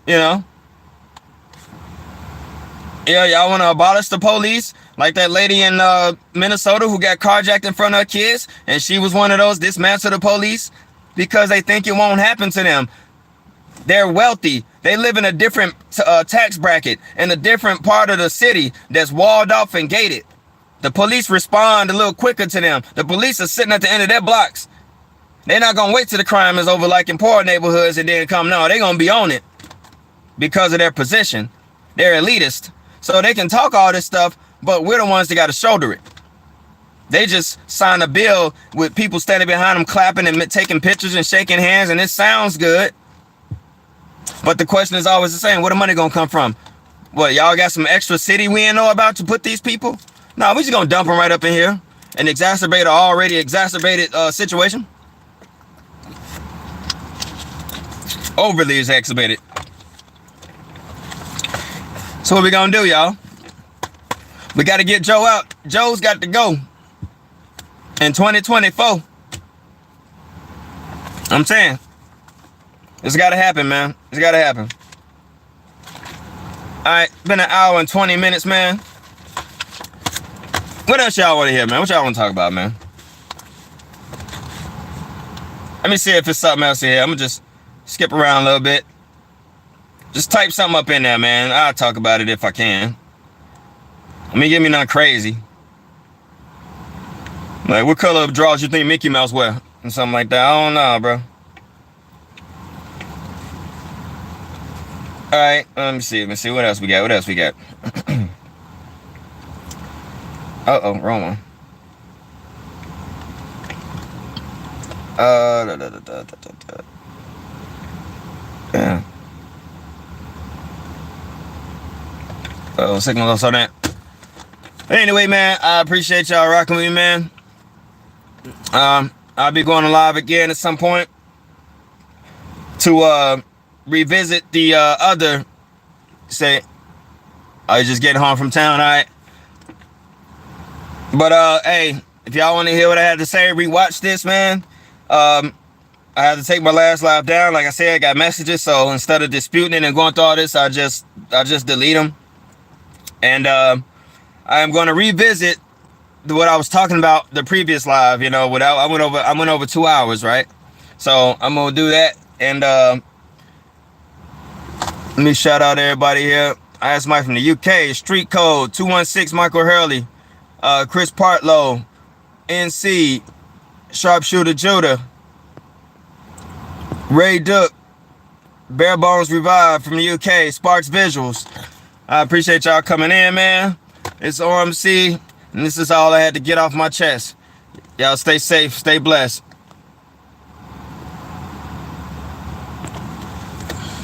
[SPEAKER 1] you know. Yeah, y'all want to abolish the police, like that lady in Minnesota who got carjacked in front of her kids, and she was one of those dismantle the police because they think it won't happen to them. They're wealthy. They live in a different tax bracket in a different part of the city that's walled off and gated. The police respond a little quicker to them. The police are sitting at the end of their blocks. They're not going to wait till the crime is over like in poor neighborhoods and then come. No, they're going to be on it because of their position. They're elitist. So they can talk all this stuff, but we're the ones that got to shoulder it. They just signed a bill with people standing behind them clapping and taking pictures and shaking hands, and it sounds good. But the question is always the same. Where the money going to come from? What, y'all got some extra city we ain't know about to put these people? No, we just gonna dump them right up in here and exacerbate an already exacerbated situation. Overly exacerbated. So what we gonna do, y'all? We gotta get Joe out. Joe's got to go in 2024. I'm saying, it's gotta happen, man. It's gotta happen. All right, been an hour and 20 minutes, man. What else y'all want to hear, man? What y'all want to talk about, man? Let me see if it's something else here. I'm gonna just skip around a little bit. Just type something up in there, man. I'll talk about it if I can. Let me give me nothing crazy. Like, what color of drawers you think Mickey Mouse wear? And something like that. I don't know, bro. All right, let me see. What else we got? Uh-oh, wrong one. Yeah. Signal loss on that. Anyway, man, I appreciate y'all rocking with me, man. I'll be going live again at some point to revisit the other. Say, I was just getting home from town, all right? But hey, if y'all want to hear what I had to say, rewatch this, man. I had to take my last live down. Like I said, I got messages, so instead of disputing it and going through all this, I just delete them. And I am going to revisit what I was talking about the previous live. You know, I went over 2 hours, right? So I'm gonna do that. And let me shout out everybody here. I asked Mike from the UK, Street Code 216, Michael Hurley, Chris Partlow, NC, Sharpshooter Judah, Ray Duck, Bare Bones Revive from the UK, Sparks Visuals. I appreciate y'all coming in, man. It's O.M.C, and this is all I had to get off my chest. Y'all stay safe, stay blessed.